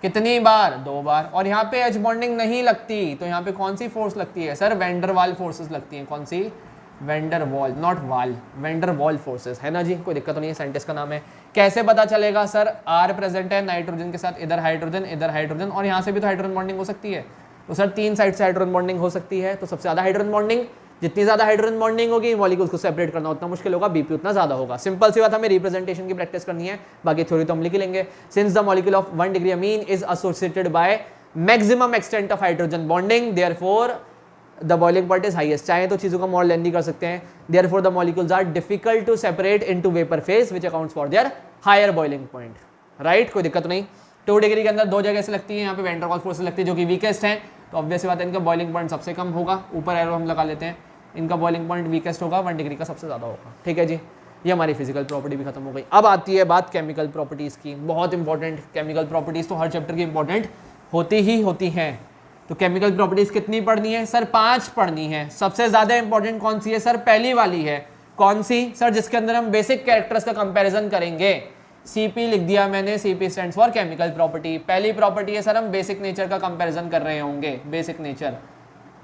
कितनी बार? 2 बार। और यहाँ पे H बॉन्डिंग नहीं लगती तो यहाँ पे कौन सी फोर्स लगती है सर? वेंडर वाल फोर्सेस लगती हैं। कौन सी? वेंडर वॉल, नॉट वाल, वेंडर वॉल फोर्सेस, है ना जी। कोई दिक्कत तो नहीं है, साइंटिस्ट का नाम है। कैसे पता चलेगा सर? R प्रेजेंट है नाइट्रोजन के साथ, इधर हाइड्रोजन, और यहाँ से भी तो हाइड्रोजन बॉन्डिंग हो सकती है, तो सर 3 साइड से हाइड्रोजन बॉन्डिंग हो सकती है, तो सबसे ज़्यादा हाइड्रोजन बॉन्डिंग, जितनी ज़्यादा हाइड्रोजन बॉन्डिंग होगी मॉलिक्यूल्स को सेपरेट करना उतना मुश्किल होगा, BP उतना ज़्यादा होगा। सिंपल सी बात, हमें रिप्रेजेंटेशन की प्रैक्टिस करनी है, बाकी थ्योरी तो हम लिख लेंगे। Since the molecule of 1 degree amine is associated by maximum extent of hydrogen bonding, therefore the boiling point is highest. चाहे तो चीज़ों का मोर लेंदी कर सकते हैं। Therefore the molecules are difficult to separate into vapour phase which accounts for their higher boiling point, right. कोई दिक्कत नहीं। 2 डिग्री के अंदर 2 जगह से लगती है, यहाँ पे वैन डर वाल्स फोर्स लगती है जो कि वीकेस्ट है, तो ऑब्वियस बात है इनका बॉइलिंग पॉइंट सबसे कम होगा। ऊपर एरो हम लगा लेते हैं, इनका बॉइलिंग पॉइंट वीकेस्ट होगा, 1 डिग्री का सबसे ज़्यादा होगा, ठीक है जी। ये हमारी फिजिकल प्रॉपर्टी भी खत्म हो गई। अब आती है बात केमिकल प्रॉपर्टीज़ की, बहुत इंपॉर्टेंट। केमिकल प्रॉपर्टीज़ तो हर चैप्टर की इंपॉर्टेंट होती ही होती हैं। तो केमिकल प्रॉपर्टीज़ कितनी पढ़नी है सर? 5 पढ़नी है। सबसे ज़्यादा इंपॉर्टेंट कौन सी है सर? पहली वाली है। कौन सी सर? जिसके अंदर हम बेसिक कैरेक्टर्स का कंपैरिजन करेंगे। सीपी लिख दिया मैंने, CP stands for chemical property. पहली प्रॉपर्टी है सर, हम बेसिक नेचर का कंपैरिजन कर रहे होंगे, बेसिक नेचर।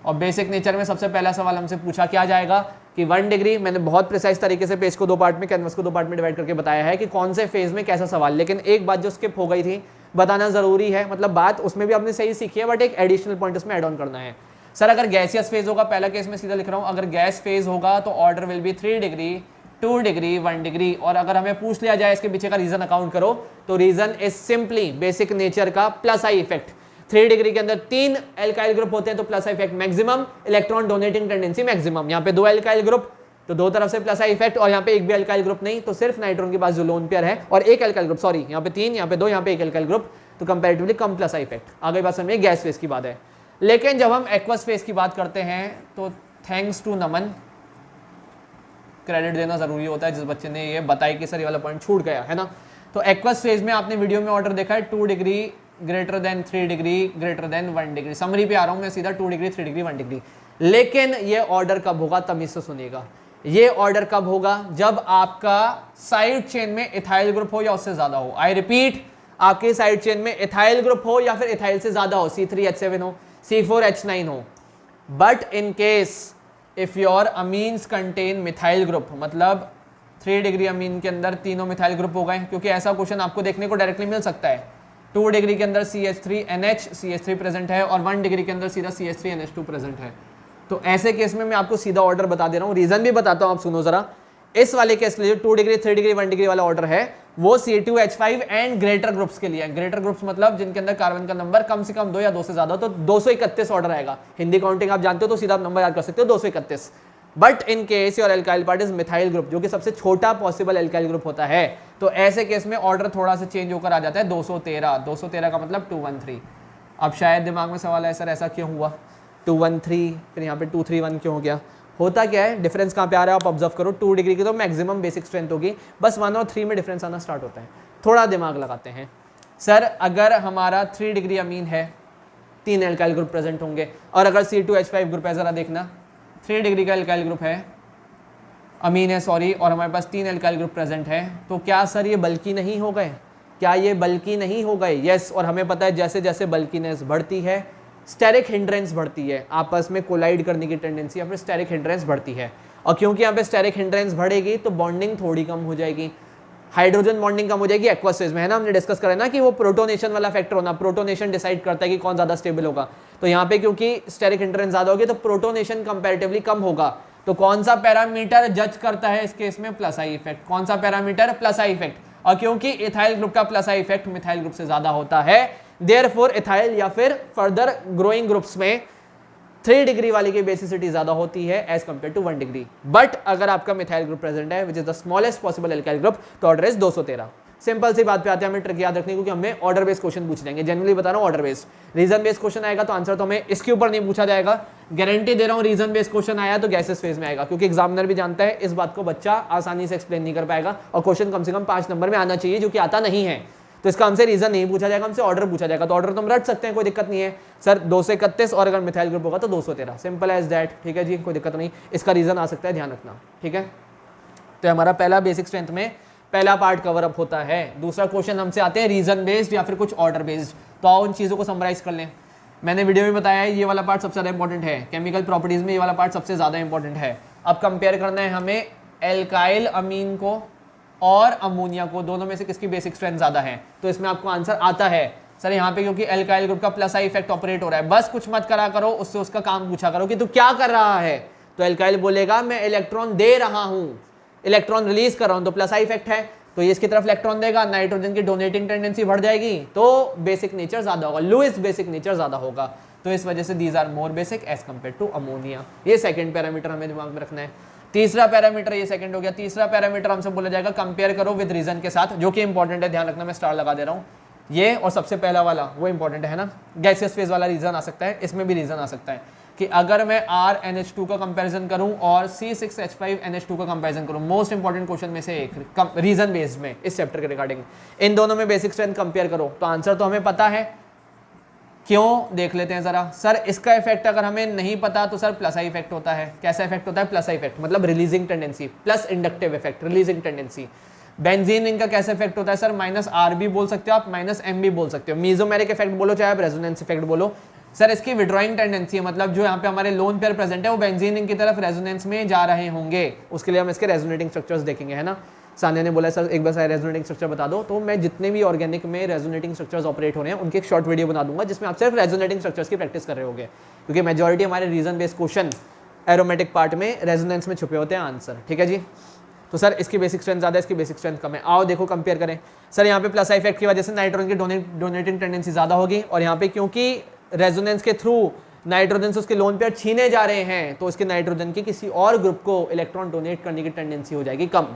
और बेसिक नेचर में सबसे पहला सवाल हमसे पूछा क्या जाएगा कि 1 डिग्री, मैंने बहुत प्रिसाइज तरीके से पेज को 2 पार्ट में, कैनवस को 2 पार्ट में डिवाइड करके बताया है कि कौन से फेज में कैसा सवाल। लेकिन एक बात जो स्किप हो गई थी, बताना जरूरी है, मतलब बात उसमें भी आपने सही सीखी है, बट एक एडिशनल पॉइंट उसमें ऐड ऑन करना है। सर अगर गैसियस फेज होगा, पहला केस में सीधा लिख रहा हूँ, अगर गैस फेज होगा तो order will be 3 degree, 2 degree, 1 degree. और अगर हमें पूछ लिया जाए इसके पीछे का रीजन अकाउंट करो, तो reason is simply basic nature का प्लस आई इफेक्ट। 3 डिग्री के अंदर 3 एल्काइल ग्रुप होते हैं तो plus I effect maximum, electron donating tendency maximum. यहाँ पे 2 एल्काइल ग्रुप तो 2 तरफ से प्लस आई इफेक्ट, और यहाँ पे एक भी एल्काइल ग्रुप नहीं, तो सिर्फ नाइट्रोन के पास जो लोन पेयर है, और एक एल्काइल ग्रुप, सॉरी यहाँ पे 3, यहाँ पे 2, यहाँ पे एक एल्काइल ग्रुप, तो comparatively come plus I effect. आगे बात समझिए, गैस फेज की बात है। लेकिन जब हम एक्वस फेज की बात करते हैं तो थैंक्स टू नमन, क्रेडिट देना जरूरी होता है जिस बच्चे ने ये बताई कि सर ये वाला पॉइंट छूट गया है ना। तो एक्वस फेज में आपने वीडियो में ऑर्डर देखा है 2 degree greater than 3 degree greater than 1 degree. Summary पे आ रहा हूं मैं सीधा, 2 डिग्री 3 डिग्री 1 डिग्री। लेकिन ये ऑर्डर कब होगा? तमीज से सुनिएगा, ये ऑर्डर कब होगा? जब आपका साइड चेन में इथाइल ग्रुप हो या उससे ज्यादा हो। आई रिपीट, आपके साइड चेन में इथाइल ग्रुप हो या फिर इथाइल से ज्यादा हो, C3H7 हो, C4H9 हो। But in case if your amines contain methyl group, मतलब 3 डिग्री अमीन के अंदर तीनों मिथाइल ग्रुप हो गए, क्योंकि ऐसा क्वेश्चन आपको देखने को डायरेक्टली मिल सकता है। 2 डिग्री के अंदर CH3NH CH3 प्रेजेंट है, और 1 डिग्री के अंदर सीधा CH3NH2 प्रेजेंट है। तो ऐसे केस में मैं आपको सीधा ऑर्डर बता दे रहा हूँ, रीजन भी बताता हूँ, आप सुनो जरा। इस वाले केस के लिए 2 डिग्री 3 डिग्री 1 डिग्री वाला ऑर्डर है, वो C2H5 एंड ग्रेटर ग्रुप्स के लिए। ग्रेटर ग्रुप्स मतलब जिनके अंदर कार्बन का नंबर कम से कम 2 या 2 से ज्यादा, तो 231 ऑर्डर आएगा। हिंदी काउंटिंग आप जानते हो तो सीधा नंबर याद कर सकते हो, 231। But in case your alkyl part is methyl group, जो कि सबसे छोटा पॉसिबल एल्काइल ग्रुप होता है, तो ऐसे केस में ऑर्डर थोड़ा सा चेंज होकर आ जाता है 213। 213 का मतलब 213। अब शायद दिमाग में सवाल है सर ऐसा क्यों हुआ, 213 फिर यहाँ पे 231 क्यों हो गया? होता क्या है, डिफरेंस कहाँ पे आ रहा है आप ऑब्जर्व करो। 2 डिग्री की तो मैक्सिमम बेसिक स्ट्रेंथ होगी, बस 1 और 3 में डिफरेंस आना स्टार्ट होता है। थोड़ा दिमाग लगाते हैं सर, अगर हमारा 3 डिग्री अमीन है, 3 एल्काइल ग्रुप प्रेजेंट होंगे, और अगर C2H5 ग्रुप है, जरा देखना 3 डिग्री का एल्काइल ग्रुप है, अमीन है सॉरी, और हमारे पास 3 एल्काइल ग्रुप प्रेजेंट है, तो क्या सर ये बल्कि नहीं हो गए? क्या ये बल्कि नहीं हो गए? यस। और हमें पता है जैसे जैसे बल्कीनेस बढ़ती है, स्टेरिक हिंड्रेंस बढ़ती है, आपस में कोलाइड करने की टेंडेंसी या फिर स्टेरिक हिंड्रेंस बढ़ती है। और क्योंकि यहाँ पे स्टेरिक हिंड्रेंस बढ़ेगी तो बॉन्डिंग थोड़ी कम हो जाएगी, हाइड्रोजन बॉन्डिंग कम हो जाएगी एक्वस फेज में, है ना। हमने डिस्कस करा ना कि वो प्रोटोनेशन वाला फैक्टर होना, प्रोटोनेशन डिसाइड करता है कि कौन ज्यादा स्टेबल होगा। तो यहाँ पे क्योंकि स्टेरिक हिंड्रेंस ज्यादा होगी तो प्रोटोनेशन कंपैरेटिवली कम होगा। तो कौन सा पैरामीटर जज करता है इस केस में? Plus I effect. कौन सा पैरामीटर? Plus I effect. और क्योंकि इथाइल ग्रुप का plus I effect methyl group से ज्यादा होता है, देयरफॉर इथाइल या फिर फर्दर ग्रोइंग ग्रुप्स में 3 डिग्री वाली की बेसिसिटी ज्यादा होती है as compare to 1 degree. But अगर आपका मिथाइल ग्रुप प्रेजेंट है which is the smallest possible alkyl group, तो ऑर्डर इज 213। सिंपल सी बात पे आते हैं, हमें ट्रिक याद रखने को कि हमें ऑर्डर बेस्ड क्वेश्चन पूछ लेंगे। जनरली बता रहा हूं order based. Reason based question आएगा तो आंसर तो हमें इसके ऊपर नहीं पूछा जाएगा, गारंटी दे रहा हूं। रीजन बेस्ड क्वेश्चन आया तो गैसेस फेज में आएगा, क्योंकि एग्जामिनर भी जानता है इस बात को बच्चा आसानी से एक्सप्लेन नहीं कर पाएगा, और क्वेश्चन कम से कम 5 नंबर में आना चाहिए, जो कि आता नहीं है। तो इसका हमसे रीजन नहीं पूछा जाएगा, हमसे ऑर्डर पूछा जाएगा। तो ऑर्डर तो हम रट सकते हैं, कोई दिक्कत नहीं है सर। 231 और अगर मिथाइल ग्रुप होगा तो 213, सिंपल एज दैट। ठीक है जी, कोई दिक्कत नहीं। इसका रीजन आ सकता है, ध्यान रखना। ठीक है, तो हमारा पहला बेसिक स्ट्रेंथ में पहला पार्ट कवर अप होता है। दूसरा क्वेश्चन हमसे आते हैं रीजन बेस्ड या फिर कुछ ऑर्डर बेस्ड। तो आओ उन चीजों को समराइज कर लें। मैंने वीडियो में बताया है ये वाला पार्ट सबसे ज्यादा इंपॉर्टेंट है, केमिकल प्रॉपर्टीज में ये वाला पार्ट सबसे ज्यादा इंपॉर्टेंट है। अब कंपेयर करना है हमें एल्काइल अमीन को और अमोनिया को, दोनों में से किसकी बेसिक स्ट्रेंथ ज्यादा है। तो इसमें आपको आंसर आता है सर यहाँ पे, क्योंकि एल्काइल ग्रुप का प्लस आई इफेक्ट ऑपरेट हो रहा है। बस कुछ मत करा करो, उससे उसका काम पूछा करो कि तू क्या कर रहा है। तो एल्काइल बोलेगा मैं इलेक्ट्रॉन दे रहा हूं, इलेक्ट्रॉन रिलीज कर रहा हूं, तो प्लस आई इफेक्ट है, तो ये इसकी तरफ इलेक्ट्रॉन देगा, नाइट्रोजन की डोनेटिंग टेंडेंसी बढ़ जाएगी, तो बेसिक नेचर ज्यादा होगा, लुईस बेसिक नेचर ज्यादा होगा। तो इस वजह से these are more basic as compare to ammonia. ये सेकंड पैरामीटर हमें दिमाग में रखना है। तीसरा पैरामीटर, ये सेकंड हो गया, तीसरा पैरामीटर हमसे बोला जाएगा कंपेयर करो विद रीजन के साथ, जो कि इंपॉर्टेंट है, ध्यान रखना, मैं स्टार लगा दे रहा हूँ। ये और सबसे पहला वाला वो इंपॉर्टेंट है ना, गैसियस फेज वाला रीजन आ सकता है, इसमें भी रीजन आ सकता है कि अगर मैं RNH2 का कंपैरिजन करूं और C6H5NH2 का कंपैरिजन करूं, मोस्ट इंपॉर्टेंट क्वेश्चन में से एक रीजन बेस्ड में इस चैप्टर के रिगार्डिंग, इन दोनों में बेसिक स्ट्रेंथ कंपेयर करो, तो आंसर तो हमें पता है। क्यों, देख लेते हैं जरा। सर इसका इफेक्ट अगर हमें नहीं पता तो सर प्लस आई इफेक्ट होता है। कैसा इफेक्ट होता है? प्लस आई इफेक्ट, मतलब releasing tendency plus inductive effect, releasing tendency. Benzene ring का कैसा इफेक्ट होता है सर? -R भी बोल सकते हो आप, -M भी बोल सकते हो। मीजोमेरिक इफेक्ट बोलो चाहे आप रेजोनेंस इफेक्ट बोलो। सर इसकी विड्रॉइंग टेंडेंसी है, मतलब जो यहाँ पे हमारे लोन पेयर प्रेजेंट है वो बेंजीन रिंग की तरफ रेजोनेंस में जा रहे होंगे, उसके लिए हम इसके रेजोनेटिंग स्ट्रक्चर्स देखेंगे, है ना। सानिया ने बोला सर एक बार रेजोनेटिंग स्ट्रक्चर बता दो, तो मैं जितने भी ऑर्गेनिक में रेजोनेटिंग स्ट्रक्चर्स ऑपरेट हो रहे हैं उनकी एक शॉर्ट वीडियो बना दूंगा जिसमें आप सिर्फ रेजोनेटिंग स्ट्रक्चर्स की प्रैक्टिस कर रहे होंगे, क्योंकि मेजॉरिटी हमारे reason based question aromatic part में रेजोनेंस में छुपे होते हैं आंसर, ठीक है जी। तो सर इसकी बेसिक स्ट्रेंथ ज़्यादा है, इसकी बेसिक स्ट्रेंथ कम है। आओ देखो कंपेयर करें। सर यहाँ पे प्लस आई इफेक्ट की वजह से नाइट्रोजन की डोनेटिंग टेंडेंसी ज़्यादा होगी, और यहाँ पे क्योंकि रेजोनेंस के थ्रू नाइट्रोजन से उसके लोन पेयर छीने जा रहे हैं, तो इसके नाइट्रोजन के किसी और ग्रुप को इलेक्ट्रॉन डोनेट करने की टेंडेंसी हो जाएगी कम।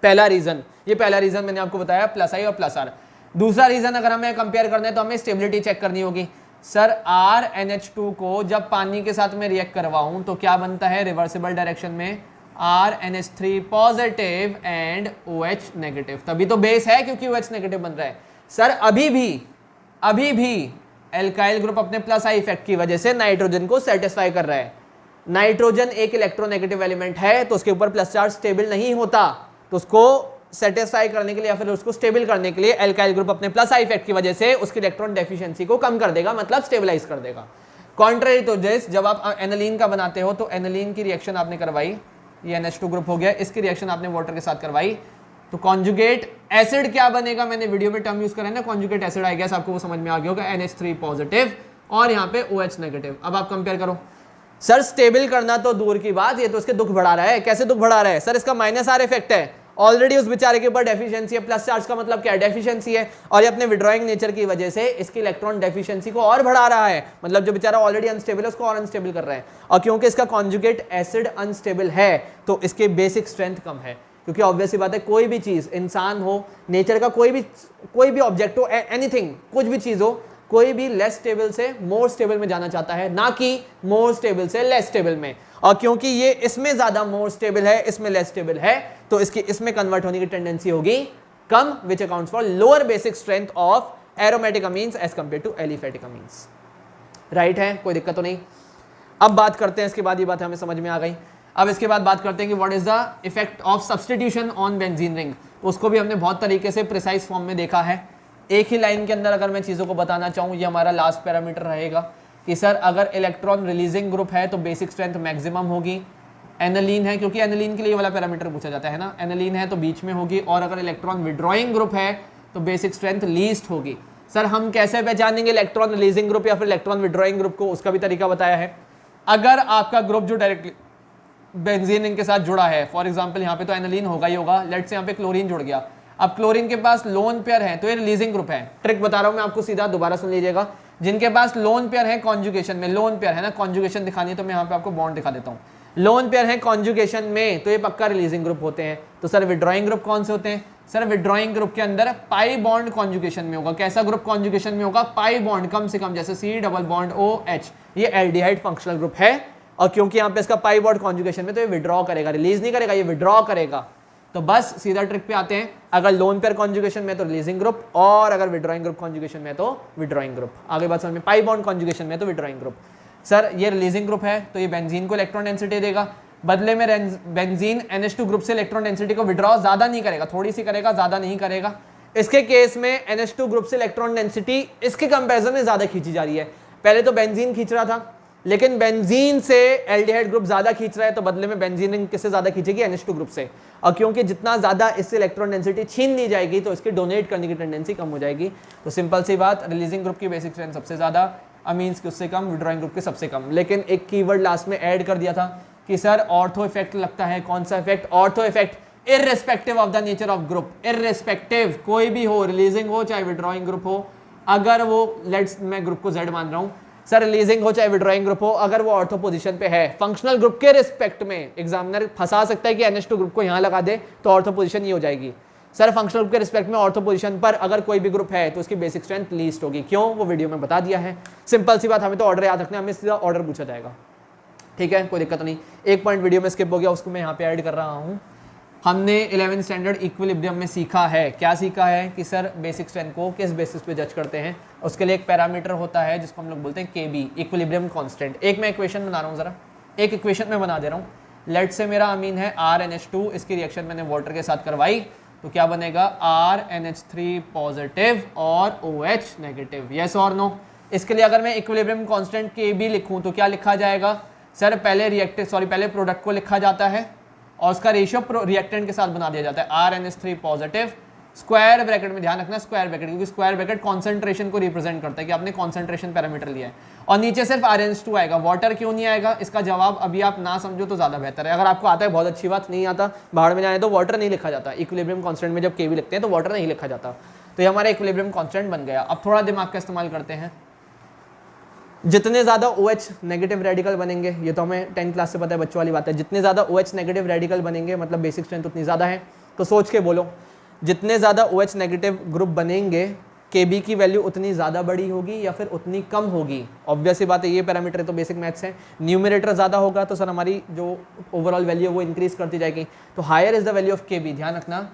पहला रीजन, ये पहला रीजन मैंने आपको बताया, प्लस आई और प्लस आर। दूसरा रीजन अगर हमें कंपेयर करना है तो हमें स्टेबिलिटी चेक करनी होगी। सर RNH2 को जब पानी के साथ में रिएक्ट करवाऊं तो क्या बनता है रिवर्सिबल डायरेक्शन में? RNH3 positive and OH negative, तभी तो बेस है क्योंकि OH नेगेटिव बन रहा है। सर अभी भी एल्काइल ग्रुप अपने प्लस आई इफेक्ट की वजह से नाइट्रोजन को सेटिस्फाई कर रहा है। नाइट्रोजन एक इलेक्ट्रोनेगेटिव एलिमेंट है तो उसके ऊपर प्लस चार्ज स्टेबल नहीं होता, तो उसको सेटिस्फाई करने के लिए या फिर उसको स्टेबल करने के लिए एल्काइल ग्रुप अपने प्लस आई इफेक्ट की वजह से उसकी इलेक्ट्रॉन डेफिशिएंसी को कम कर देगा, मतलब स्टेबलाइज कर देगा। कॉन्ट्ररी तो जब आप एनालीन का बनाते हो तो एनालीन की रिएक्शन आपने करवाई, ये NH2 ग्रुप हो गया, इसकी रिएक्शन आपने वाटर के साथ करवाई, तो कॉन्जुगेट एसिड क्या बनेगा? मैंने वीडियो में टर्म यूज करा है ना, कॉन्जुगेट एसिड, आई गेस आपको वो समझ में आ गया होगा। NH3 पॉजिटिव और यहाँ पे OH नेगेटिव। अब आप कंपेयर करो। सर स्टेबल करना तो दूर की बात, ये तो इसके दुख बढ़ा रहा है। कैसे दुख बढ़ा रहा है? सर इसका -R इफेक्ट है, ऑलरेडी उस बेचारे के ऊपर डेफिशिएंसी है, प्लस चार्ज का मतलब क्या है? डेफिशिएंसी है, और ये अपने विड्रॉइंग नेचर की वजह से इसकी इलेक्ट्रॉन डेफिशिएंसी को और बढ़ा रहा है, मतलब जो बेचारा ऑलरेडी अनस्टेबल है उसको और अनस्टेबल कर रहा है। और क्योंकि इसका कॉन्जुगेट एसिड अनस्टेबल है तो इसके बेसिक स्ट्रेंथ कम है, क्योंकि ऑब्वियस सी बात है कोई भी चीज, इंसान हो, नेचर का कोई भी ऑब्जेक्ट हो, एनीथिंग, कुछ भी चीज हो, कोई भी लेस स्टेबल से मोर स्टेबल में जाना चाहता है, ना कि मोर स्टेबल से लेस स्टेबल में। और क्योंकि ये इसमें ज्यादा मोर स्टेबल है, इसमें लेस स्टेबल है, तो इसकी इसमें कन्वर्ट होने की टेंडेंसी होगी कम, which accounts for lower basic strength of aromatic amines as compare to aliphatic amines. Right है, कोई दिक्कत तो नहीं। अब बात करते हैं, इसके बाद ये बात हमें समझ में आ गई। अब इसके बाद बात करते हैं कि what is the effect of substitution on benzene ring. उसको भी हमने बहुत तरीके से प्रिसाइज फॉर्म में देखा है। एक ही लाइन के अंदर अगर मैं चीज़ों को बताना चाहूँ, ये हमारा लास्ट पैरामीटर रहेगा कि सर अगर इलेक्ट्रॉन रिलीजिंग ग्रुप है तो बेसिक स्ट्रेंथ मैक्सिमम होगी। एनालीन है, क्योंकि एनालीन के लिए वाला पैरामीटर पूछा जाता है ना, एनालीन है तो बीच में होगी, और अगर इलेक्ट्रॉन विड्रॉइंग ग्रुप है तो बेसिक स्ट्रेंथ लीस्ट होगी। सर हम कैसे पहचानेंगे इलेक्ट्रॉन रिलीजिंग ग्रुप या फिर इलेक्ट्रॉन विड्रॉइंग ग्रुप को? उसका भी तरीका बताया है। अगर आपका ग्रुप जो डायरेक्टली बेंजीन रिंग के साथ जुड़ा है, फॉर एग्जांपल यहाँ पे तो एनालीन होगा ही होगा, लेट्स से यहाँ पे क्लोरीन जुड़ गया, अब क्लोरीन के पास लोन पेयर है तो ये रिलीजिंग ग्रुप है। ट्रिक बता रहा हूं मैं आपको, सीधा दोबारा सुन लीजिएगा। जिनके पास लोन पेयर है कॉन्जुगेशन में, लोन पेयर है ना, कॉन्जुगेशन दिखानी है तो मैं यहाँ पे आपको बॉन्ड दिखा देता हूँ। लोन पेयर है कॉन्जुगेशन में तो ये पक्का रिलीजिंग ग्रुप होते हैं। तो सर विड्रॉइंग ग्रुप कौन से होते हैं? सर विड्रॉइंग ग्रुप के अंदर पाई बॉन्ड कॉन्जुगेशन में होगा। कैसा ग्रुप कॉन्जुगेशन में होगा? पाई बॉन्ड कम से कम, जैसे C डबल बॉन्ड OH, ये एल्डिहाइड फंक्शनल ग्रुप है, और क्योंकि यहाँ पे इसका पाई बॉन्ड कॉन्जुगेशन में तो ये विड्रॉ करेगा, रिलीज नहीं करेगा, ये विड्रॉ करेगा। तो बस सीधा ट्रिक पे आते हैं, अगर लोन पेयर कॉन्जुगेशन में तो रिलीजिंग ग्रुप, और अगर विड्रॉइंग ग्रुप कॉन्जुगेशन में तो विड्रॉइंग ग्रुप। आगे बात समझ में, पाई बॉन्ड कॉन्जुगेशन में तो विड्रॉइंग ग्रुप। सर ये रिलीजिंग ग्रुप है तो ये बेंजीन को इलेक्ट्रॉन डेंसिटी देगा, बदले में बेंजीन NH2 ग्रुप से इलेक्ट्रॉन डेंसिटी को विड्रॉ ज्यादा नहीं करेगा, थोड़ी सी करेगा, ज्यादा नहीं करेगा। इसके केस में NH2 ग्रुप से इलेक्ट्रॉन डेंसिटी इसके कंपैरिजन में ज्यादा खींची जा रही है। पहले तो बेंजीन खींच रहा था, लेकिन बेंजीन से एल्डिहाइड ग्रुप ज्यादा खींच रहा है, तो बदले में बेंजीन रिंग किससे ज्यादा खींचेगी? NH2 ग्रुप से। और क्योंकि जितना ज्यादा इससे इलेक्ट्रॉन डेंसिटी छीन ली जाएगी तो इसकी डोनेट करने की टेंडेंसी कम हो जाएगी। तो सिंपल सी बात, रिलीजिंग ग्रुप की बेसिक स्ट्रेंथ सबसे ज्यादा, अमीन्स की उससे कम, विड्रॉइंग ग्रुप की सबसे कम। लेकिन एक कीवर्ड लास्ट में ऐड कर दिया था कि सर ऑर्थो इफेक्ट लगता है। कौन सा effect? Ortho effect. Irrespective of the nature of group, irrespective, कोई भी हो, रिलीजिंग हो चाहे विड्रॉइंग ग्रुप हो, अगर वो, लेट्स मैं ग्रुप को Z मान रहा हूँ, सर रिलीजिंग हो चाहे विड्रॉइंग ग्रुप हो, अगर वो ऑर्थो पोजीशन पे है फंक्शनल ग्रुप के रिस्पेक्ट में, एग्जामिनर फंसा सकता है कि NH2 ग्रुप को यहां लगा दे तो ऑर्थो पोजीशन ये हो जाएगी। सर फंक्शनल ग्रुप के रिस्पेक्ट में ऑर्थो पोजीशन पर अगर कोई भी ग्रुप है तो उसकी बेसिक स्ट्रेंथ लीस्ट होगी। क्यों, वो वीडियो में बता दिया है। सिंपल सी बात, हमें तो ऑर्डर याद रखना है, हमें सीधा ऑर्डर पूछा जाएगा। ठीक है, कोई दिक्कत नहीं। एक पॉइंट वीडियो में स्किप हो गया, उसको मैं यहाँ पे ऐड कर रहा हूँ। हमने 11th स्टैंडर्ड इक्विलिब्रियम में सीखा है, क्या सीखा है कि सर बेसिक स्ट्रेंथ को किस बेसिस पे जज करते हैं। उसके लिए एक पैरामीटर होता है जिसको हम लोग बोलते हैं KB, इक्विलिब्रियम कांस्टेंट। एक मैं इक्वेशन बना रहा हूँ, जरा एक इक्वेशन में बना दे रहा हूँ। लेट से मेरा अमीन है RNH2, इसकी रिएक्शन मैंने वाटर के साथ करवाई, तो क्या बनेगा RNH3 पॉजिटिव और OH नेगेटिव, यस और नो। इसके लिए अगर मैं इक्विलिब्रियम कांस्टेंट KB लिखूं तो क्या लिखा जाएगा सर, पहले प्रोडक्ट को लिखा जाता है और उसका रेशियो रिएक्टेंट के साथ बना दिया जाता है RNH3 पॉजिटिव, स्क्वायर ब्रैकेट में, ध्यान रखना स्क्वायर ब्रैकेट, क्योंकि स्क्वायर ब्रैकेट कॉन्सेंट्रेशन को रिप्रेजेंट करता है कि आपने कॉन्सेंट्रेशन पैरामीटर लिया है। और नीचे सिर्फ RNH2 आएगा। वाटर क्यों नहीं आएगा, इसका जवाब अभी आप ना समझो तो ज्यादा बेहतर है। अगर आपको आता है बहुत अच्छी बात, नहीं आता बाहर में जाए तो वाटर नहीं लिखा जाता। इक्विलिब्रियम कांस्टेंट में जब KB लिखते हैं तो वाटर नहीं लिखा जाता। तो ये हमारा इक्विलिब्रियम कांस्टेंट बन गया। अब थोड़ा दिमाग का इस्तेमाल करते हैं। जितने ज़्यादा OH नेगेटिव रेडिकल बनेंगे, ये तो हमें 10th क्लास से पता है, बच्चों वाली बात है, जितने ज़्यादा OH नेगेटिव रेडिकल बनेंगे मतलब बेसिक स्ट्रेंथ उतनी ज़्यादा है। तो सोच के बोलो, जितने ज़्यादा OH नेगेटिव ग्रुप बनेंगे KB की वैल्यू उतनी ज़्यादा बड़ी होगी या फिर उतनी कम होगी। ऑब्वियस सी बात है, ये पैरामीटर है तो बेसिक मैथ्स है। न्यूमरेटर ज़्यादा होगा तो सर हमारी जो ओवरऑल वैल्यू है वो इंक्रीज करती जाएगी। तो higher is the value of KB, ध्यान रखना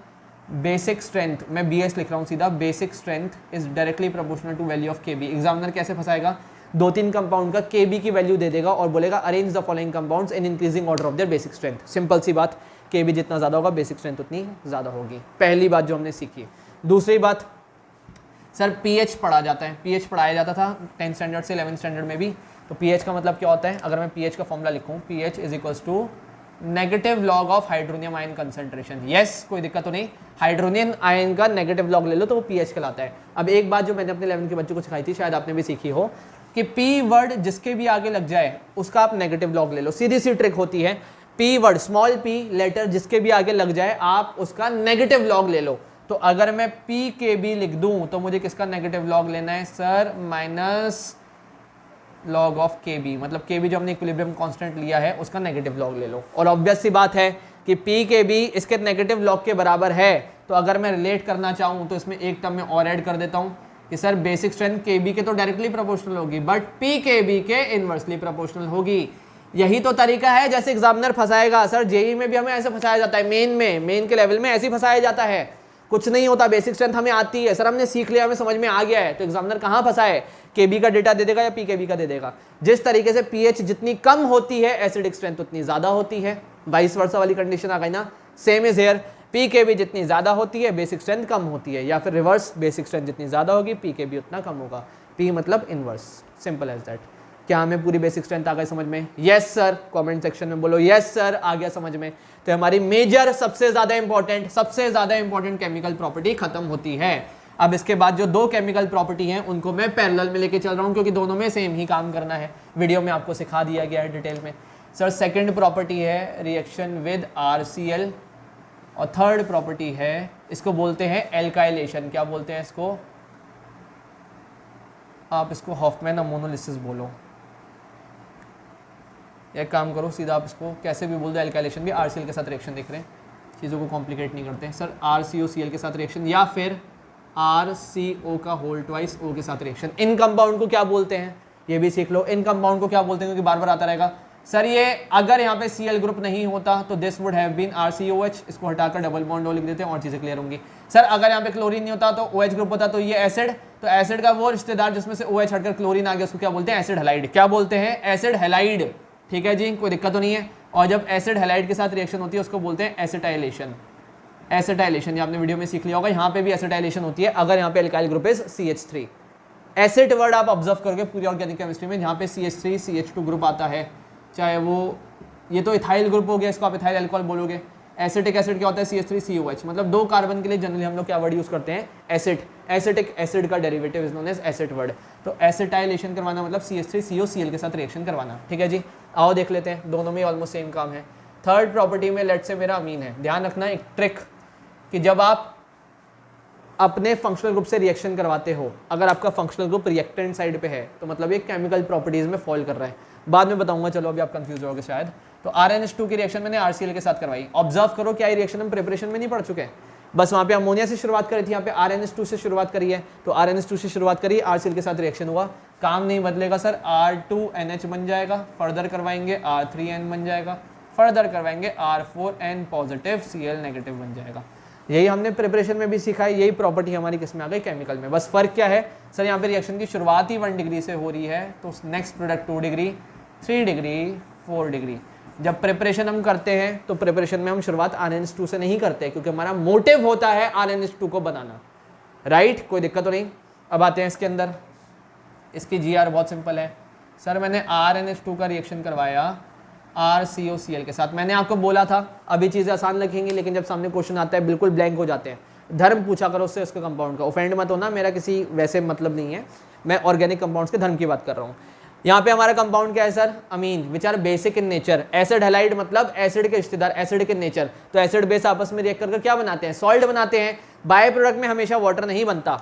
बेसिक स्ट्रेंथ, मैं BS लिख रहा हूँ सीधा, basic strength is directly proportional to value of KB। Examiner कैसे फंसाएगा, 2-3 कंपाउंड का KB की वैल्यू दे देगा और बोलेगा arrange the following compounds in increasing order of their basic strength. Simple सी बात, KB जितना ज़्यादा होगा बेसिक स्ट्रेंथ उतनी ज़्यादा होगी। पहली बात जो हमने सीखी। दूसरी बात, सर pH पढ़ा जाता है, pH पढ़ाया जाता था 10th स्टैंडर्ड से 11th स्टैंडर्ड में भी। तो pH का मतलब क्या होता है, अगर मैं pH का फॉर्मूला लिखूँ, pH is equals to negative log of hydronium ion concentration. Yes, कोई दिक्कत तो नहीं, हाइड्रोनियम आयन का नेगेटिव लॉग ले लो तो वो pH कहलाता है। अब एक बात जो मैंने अपने 11th के बच्चों को सिखाई थी, शायद आपने भी सीखी हो, कि P वर्ड जिसके भी आगे लग जाए उसका आप नेगेटिव लॉग ले लो। सीधी सी ट्रिक होती है, P word small p letter जिसके भी आगे लग जाए आप उसका नेगेटिव लॉग ले लो। तो अगर मैं PKB लिख दूं तो मुझे किसका नेगेटिव लॉग लेना है sir, minus log of KB, मतलब KB जो हमने इक्विलिब्रियम कांस्टेंट लिया है उसका नेगेटिव लॉग ले लो। और ऑब्वियस सी बात है कि PKB इसके नेगेटिव लॉग के बराबर है। तो अगर मैं रिलेट करना चाहूँ तो इसमें एक टर्म में और ऐड कर देता हूँ कि सर बेसिक स्ट्रेंथ KB के तो डायरेक्टली प्रोपोर्शनल होगी बट PKB के इनवर्सली प्रोपोर्शनल होगी। यही तो तरीका है जैसे एग्जामिनर फंसाएगा। सर जेई में भी हमें ऐसे फंसाया जाता है, मेन के लेवल में ऐसे ही फंसाया जाता है। कुछ नहीं होता, बेसिक स्ट्रेंथ हमें आती है, सर हमने सीख लिया, हमें समझ में आ गया है। तो एग्जामिनर कहाँ फंसाए, KB का डेटा दे देगा या PKB का दे देगा। जिस तरीके से pH जितनी कम होती है एसिडिक स्ट्रेंथ उतनी ज्यादा होती है, वाइस वर्सा वाली कंडीशन आ गई ना। सेम इज हियर, PKB जितनी ज्यादा होती है बेसिक स्ट्रेंथ कम होती है, या फिर रिवर्स, बेसिक स्ट्रेंथ जितनी ज्यादा होगी PKB उतना कम होगा। P मतलब इनवर्स, सिंपल एज दैट। क्या हमें पूरी बेसिक स्ट्रेंथ आ गई समझ में? यस सर, कमेंट सेक्शन में बोलो यस सर, आ गया समझ में। तो हमारी मेजर सबसे ज्यादा इंपॉर्टेंट केमिकल प्रॉपर्टी खत्म होती है। अब इसके बाद जो दो केमिकल प्रॉपर्टी हैं उनको मैं पैरेलल में लेके चल रहा हूं क्योंकि दोनों में सेम ही काम करना है। वीडियो में आपको सिखा दिया गया है डिटेल में। सर सेकंड प्रॉपर्टी है रिएक्शन विद RCl और थर्ड प्रॉपर्टी है, इसको बोलते हैं एल्काइलेशन। क्या बोलते हैं इसको? आप इसको हॉफमैन अमोनोलिसिस बोलो, एक काम करो सीधा आप इसको कैसे भी बोल दो, एल्काइलेशन भी RCl के साथ रिएक्शन देख रहे हैं, चीज़ों को कॉम्प्लिकेट नहीं करते सर। RCOCl के साथ रिएक्शन या फिर RCO का होल ट्वाइस O के साथ रिएक्शन। इन कंपाउंड को क्या बोलते हैं ये भी सीख लो। इन कंपाउंड को क्या बोलते हैं क्योंकि बार बार आता रहेगा सर ये अगर यहाँ पे Cl ग्रुप नहीं होता तो this would have been RCOH, इसको हटाकर डबल बॉन्ड O लिख देते हैं और चीज़ें क्लियर होंगी। सर अगर यहाँ पे क्लोरीन नहीं होता तो OH ग्रुप होता तो ये एसिड, तो एसिड का वो रिश्तेदार जिसमें से OH हटकर क्लोरीन आ गया उसको क्या बोलते हैं? Acid halide. क्या बोलते हैं? Acid halide. ठीक है जी, कोई दिक्कत तो नहीं है। और जब एसिड हैलाइड के साथ रिएक्शन होती है उसको बोलते हैं एसिटाइलेशन। एसिटाइलेशन ये आपने वीडियो में सीख लिया होगा। यहाँ पे भी एसिटाइलेशन होती है अगर यहाँ पे alkyl group is CH3। Acid word आप ऑब्जर्व करोगे पूरी ऑर्गेनिक केमिस्ट्री में, जहाँ पे CH3 CH2 ग्रुप आता है, चाहे वो ये तो इथाइल ग्रुप हो गया, इसको आप इथाइल अल्कोहल बोलोगे। एसिटिक एसिड क्या होता है? CH3COH। मतलब दो कार्बन के लिए जनरली हम लोग क्या वर्ड यूज करते हैं? एसिड। एसिटिक एसिड का derivative is known as acid word. तो एसिटाइलेशन करवाना मतलब CH3COCl के साथ रिएक्शन करवाना। ठीक है जी, आओ देख लेते हैं, दोनों में ऑलमोस्ट सेम काम है। थर्ड प्रॉपर्टी में लेट से मेरा अमीन है। ध्यान रखना एक ट्रिक कि जब आप अपने फंक्शनल ग्रुप से रिएक्शन करवाते हो, अगर आपका फंक्शनल ग्रुप रिएक्टेंट साइड पे है तो मतलब ये केमिकल प्रॉपर्टीज में फॉल कर रहा है। बाद में बताऊंगा, चलो अभी आप कंफ्यूज होगे शायद। तो RnH2 की रिएक्शन मैंने RCl के साथ करवाई। ऑब्जर्व करो क्या ये रिएक्शन हम प्रिपरेशन में नहीं पढ़ चुके हैं, बस वहां पे अमोनिया से शुरुआत करी थी, यहाँ पे RnH2 से शुरुआत करी है। तो RnH2 से शुरुआत करी, RCl के साथ रिएक्शन हुआ, काम नहीं बदलेगा सर, R2NH बन जाएगा, फर्दर करवाएंगे R3N बन जाएगा, फर्दर करवाएंगे R4N पॉजिटिव Cl नेगेटिव बन जाएगा। यही हमने प्रिपरेशन में भी सीखा है, यही प्रॉपर्टी हमारी किस में आ गई, केमिकल में। बस फर्क क्या है सर, यहाँ पे रिएक्शन की शुरुआत ही 1 डिग्री से हो रही है, तो next product 2 degree, 3 degree, 4 degree. जब प्रिपरेशन हम करते हैं तो प्रिपरेशन में हम शुरुआत RnH2 से नहीं करते, क्योंकि हमारा मोटिव होता है RnH2 को बनाना, राइट। कोई दिक्कत तो नहीं। अब आते हैं इसके अंदर, इसकी GR बहुत सिंपल है सर, मैंने RnH2 का रिएक्शन करवाया RCOCl के साथ। मैंने आपको बोला था अभी चीज़ें आसान लगेंगी, लेकिन जब सामने क्वेश्चन आता है बिल्कुल ब्लैंक हो जाते हैं। धर्म पूछा करो उससे उसके कंपाउंड का, ऑफेंड मत होना, मेरा किसी वैसे मतलब नहीं है, मैं ऑर्गेनिक कंपाउंड्स के धर्म की बात कर रहा हूँ। यहाँ पे हमारा कंपाउंड क्या है sir, amine, which are basic in nature. Acid halide मतलब एसिड के रिश्तेदार, एसिड इन नेचर। तो एसिड बेस आपस में रिएक्ट करके क्या बनाते हैं, सॉल्ट बनाते हैं। बाय प्रोडक्ट में हमेशा वाटर नहीं बनता।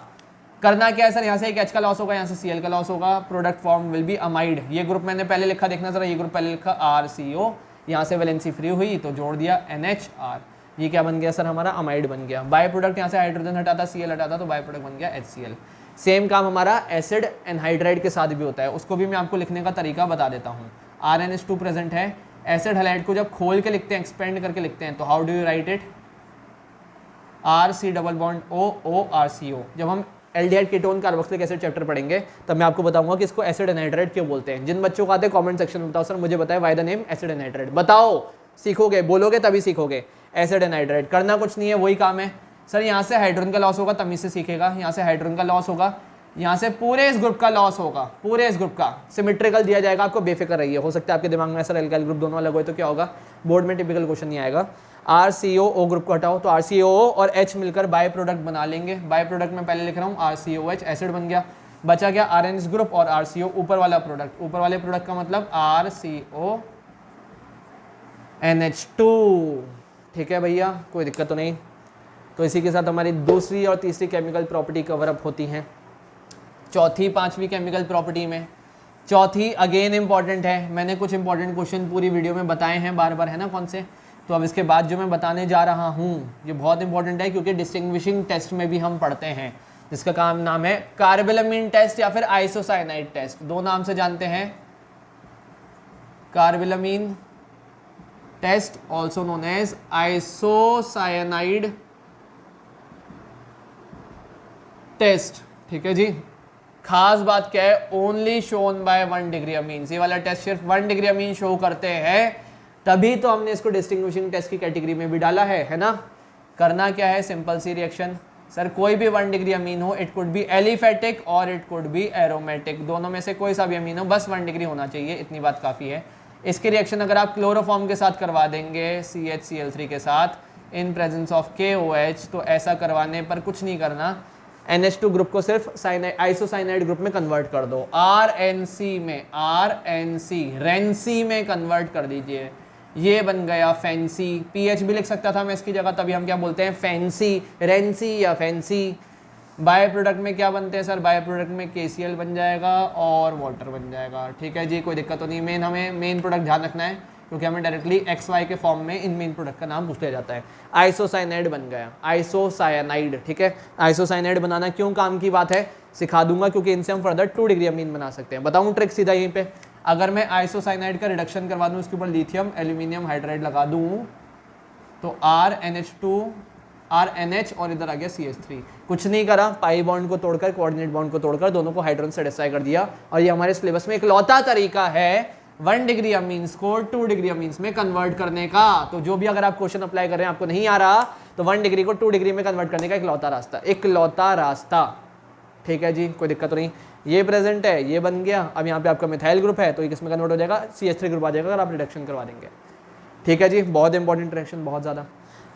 करना क्या है सर, यहाँ से एक H का लॉस होगा, यहाँ से Cl का लॉस होगा, product form will be amide. ये ग्रुप मैंने पहले लिखा, देखना जरा, ये ग्रुप पहले लिखा RCO, यहाँ से वैलेंसी फ्री हुई तो जोड़ दिया NHR, ये क्या बन गया सर, हमारा अमाइड बन गया। बाय प्रोडक्ट यहाँ से हाइड्रोजन हटाता, Cl हटाता, तो बाय प्रोडक्ट बन गया HCl। सेम काम हमारा एसिड एनहाइड्राइड के साथ भी होता है, उसको भी मैं आपको लिखने का तरीका बता देता हूँ। RnH2 प्रेजेंट है, एसिड हैलाइड को जब खोल के लिखते हैं, एक्सपेंड करके लिखते हैं, तो how do you right it, RC double bond OORCO। जब हम aldehyde ketone carboxylic acid chapter पढ़ेंगे तब मैं आपको बताऊंगा कि इसको एसिड एनहाइड्राइड क्यों बोलते हैं। जिन बच्चों को आते हैं कमेंट सेक्शन में बताओ सर मुझे बताए why the name acid anhydride, बताओ, सीखोगे, बोलोगे तभी सीखोगे। एसिड एनहाइड्राइड करना कुछ नहीं है, वही काम है सर। यहाँ से हाइड्रोजन का लॉस होगा, तमीज से सीखेगा, यहाँ से हाइड्रोजन का लॉस होगा, यहाँ से पूरे इस ग्रुप का लॉस होगा, पूरे इस ग्रुप का सिमेट्रिकल दिया जाएगा आपको, बेफिक्र रहिए। हो सकता है आपके दिमाग में सर एल्काइल ग्रुप दोनों अलग हो तो क्या होगा, बोर्ड में टिपिकल क्वेश्चन नहीं आएगा। RCOO ग्रुप को हटाओ तो RCOO और H मिलकर बाय प्रोडक्ट बना लेंगे। बाय प्रोडक्ट में पहले लिख रहा हूँ RCOH, एसिड बन गया, बचा क्या RNH ग्रुप और RCO ऊपर वाला प्रोडक्ट। ऊपर वाले प्रोडक्ट का मतलब RCONH2, ठीक है भैया, कोई दिक्कत तो नहीं। तो इसी के साथ हमारी दूसरी और तीसरी केमिकल प्रॉपर्टी कवर अप होती हैं। चौथी पांचवी केमिकल प्रॉपर्टी में, चौथी अगेन इंपॉर्टेंट है, मैंने कुछ इंपॉर्टेंट क्वेश्चन पूरी वीडियो में बताए हैं बार बार, है ना, कौन से। तो अब इसके बाद जो मैं बताने जा रहा हूँ ये बहुत इंपॉर्टेंट है, क्योंकि डिस्टिंग्विशिंग टेस्ट में भी हम पढ़ते हैं, जिसका काम नाम है कार्बेलामीन टेस्ट या फिर आइसोसाइनाइड टेस्ट। दो नाम से जानते हैं, carbylamine test also known as isocyanide test, ठीक है जी। खास बात क्या है, only shown by 1 degree amine. ये वाला टेस्ट सिर्फ 1 डिग्री अमीन शो करते हैं, तभी तो हमने इसको डिस्टिंग्विशिंग टेस्ट की कैटेगरी में भी डाला है ना। करना क्या है, सिंपल सी रिएक्शन सर, कोई भी 1 डिग्री अमीन हो, इट कुड बी एलिफेटिक और इट कुड बी एरोमेटिक, दोनों में से कोई सा भी अमीन हो, बस 1 डिग्री होना चाहिए, इतनी बात काफ़ी है। इसकी रिएक्शन अगर आप क्लोरोफॉर्म के साथ करवा देंगे CHCl3 के साथ इन प्रेजेंस ऑफ KOH, तो ऐसा करवाने पर कुछ नहीं करना, NH2 ग्रुप को सिर्फ आइसोसाइनाइड ग्रुप में कन्वर्ट कर दो, RNC रेंसी में कन्वर्ट कर दीजिए, ये बन गया फैंसी। PH भी लिख सकता था मैं इसकी जगह, तभी हम क्या बोलते हैं, फैंसी, रेंसी या फैंसी। बाय प्रोडक्ट में क्या बनते हैं सर, बाय प्रोडक्ट में KCl बन जाएगा और वाटर बन जाएगा, ठीक है जी, कोई दिक्कत तो नहीं। हमें मेन प्रोडक्ट ध्यान रखना है, क्योंकि हमें डायरेक्टली XY के फॉर्म में इन मेन प्रोडक्ट का नाम पूछ लिया जाता है। आइसोसाइनाइड बन गया, आइसोसाइनाइड, ठीक है। आइसोसाइनाइड बनाना क्यों काम की बात है, सिखा दूंगा, क्योंकि इनसे हम फर्दर 2 डिग्री अमीन बना सकते हैं। बताऊं ट्रिक सीधा यहीं पे, अगर मैं आइसोसाइनाइड का रिडक्शन करवा दूं, उसके ऊपर लिथियम एल्यूमिनियम हाइड्राइड लगा दूं, तो RNH और इधर आ गया CH3। कुछ नहीं करा, पाई बॉन्ड को तोड़कर, कोऑर्डिनेट बॉन्ड को तोड़कर दोनों को हाइड्रोजन से डिस्ट्रॉय कर दिया, और ये हमारे सिलेबस में एक लौता तरीका है 1 डिग्री अमीन्स को 2 डिग्री अमीन्स में कन्वर्ट करने का। तो जो भी अगर आप क्वेश्चन अप्लाई कर रहे हैं, आपको नहीं आ रहा, तो 1 डिग्री को 2 डिग्री में कन्वर्ट करने का एक लौता रास्ता, ठीक है जी, कोई दिक्कत तो नहीं। ये प्रेजेंट है, ये बन गया, अब यहाँ पे आपका मिथाइल ग्रुप है, तो ये किसमें कन्वर्ट हो जाएगा, CH3 ग्रुप आ जाएगा अगर आप रिडक्शन करवा देंगे, ठीक है जी। बहुत इंपॉर्टेंट रिएक्शन, बहुत ज़्यादा।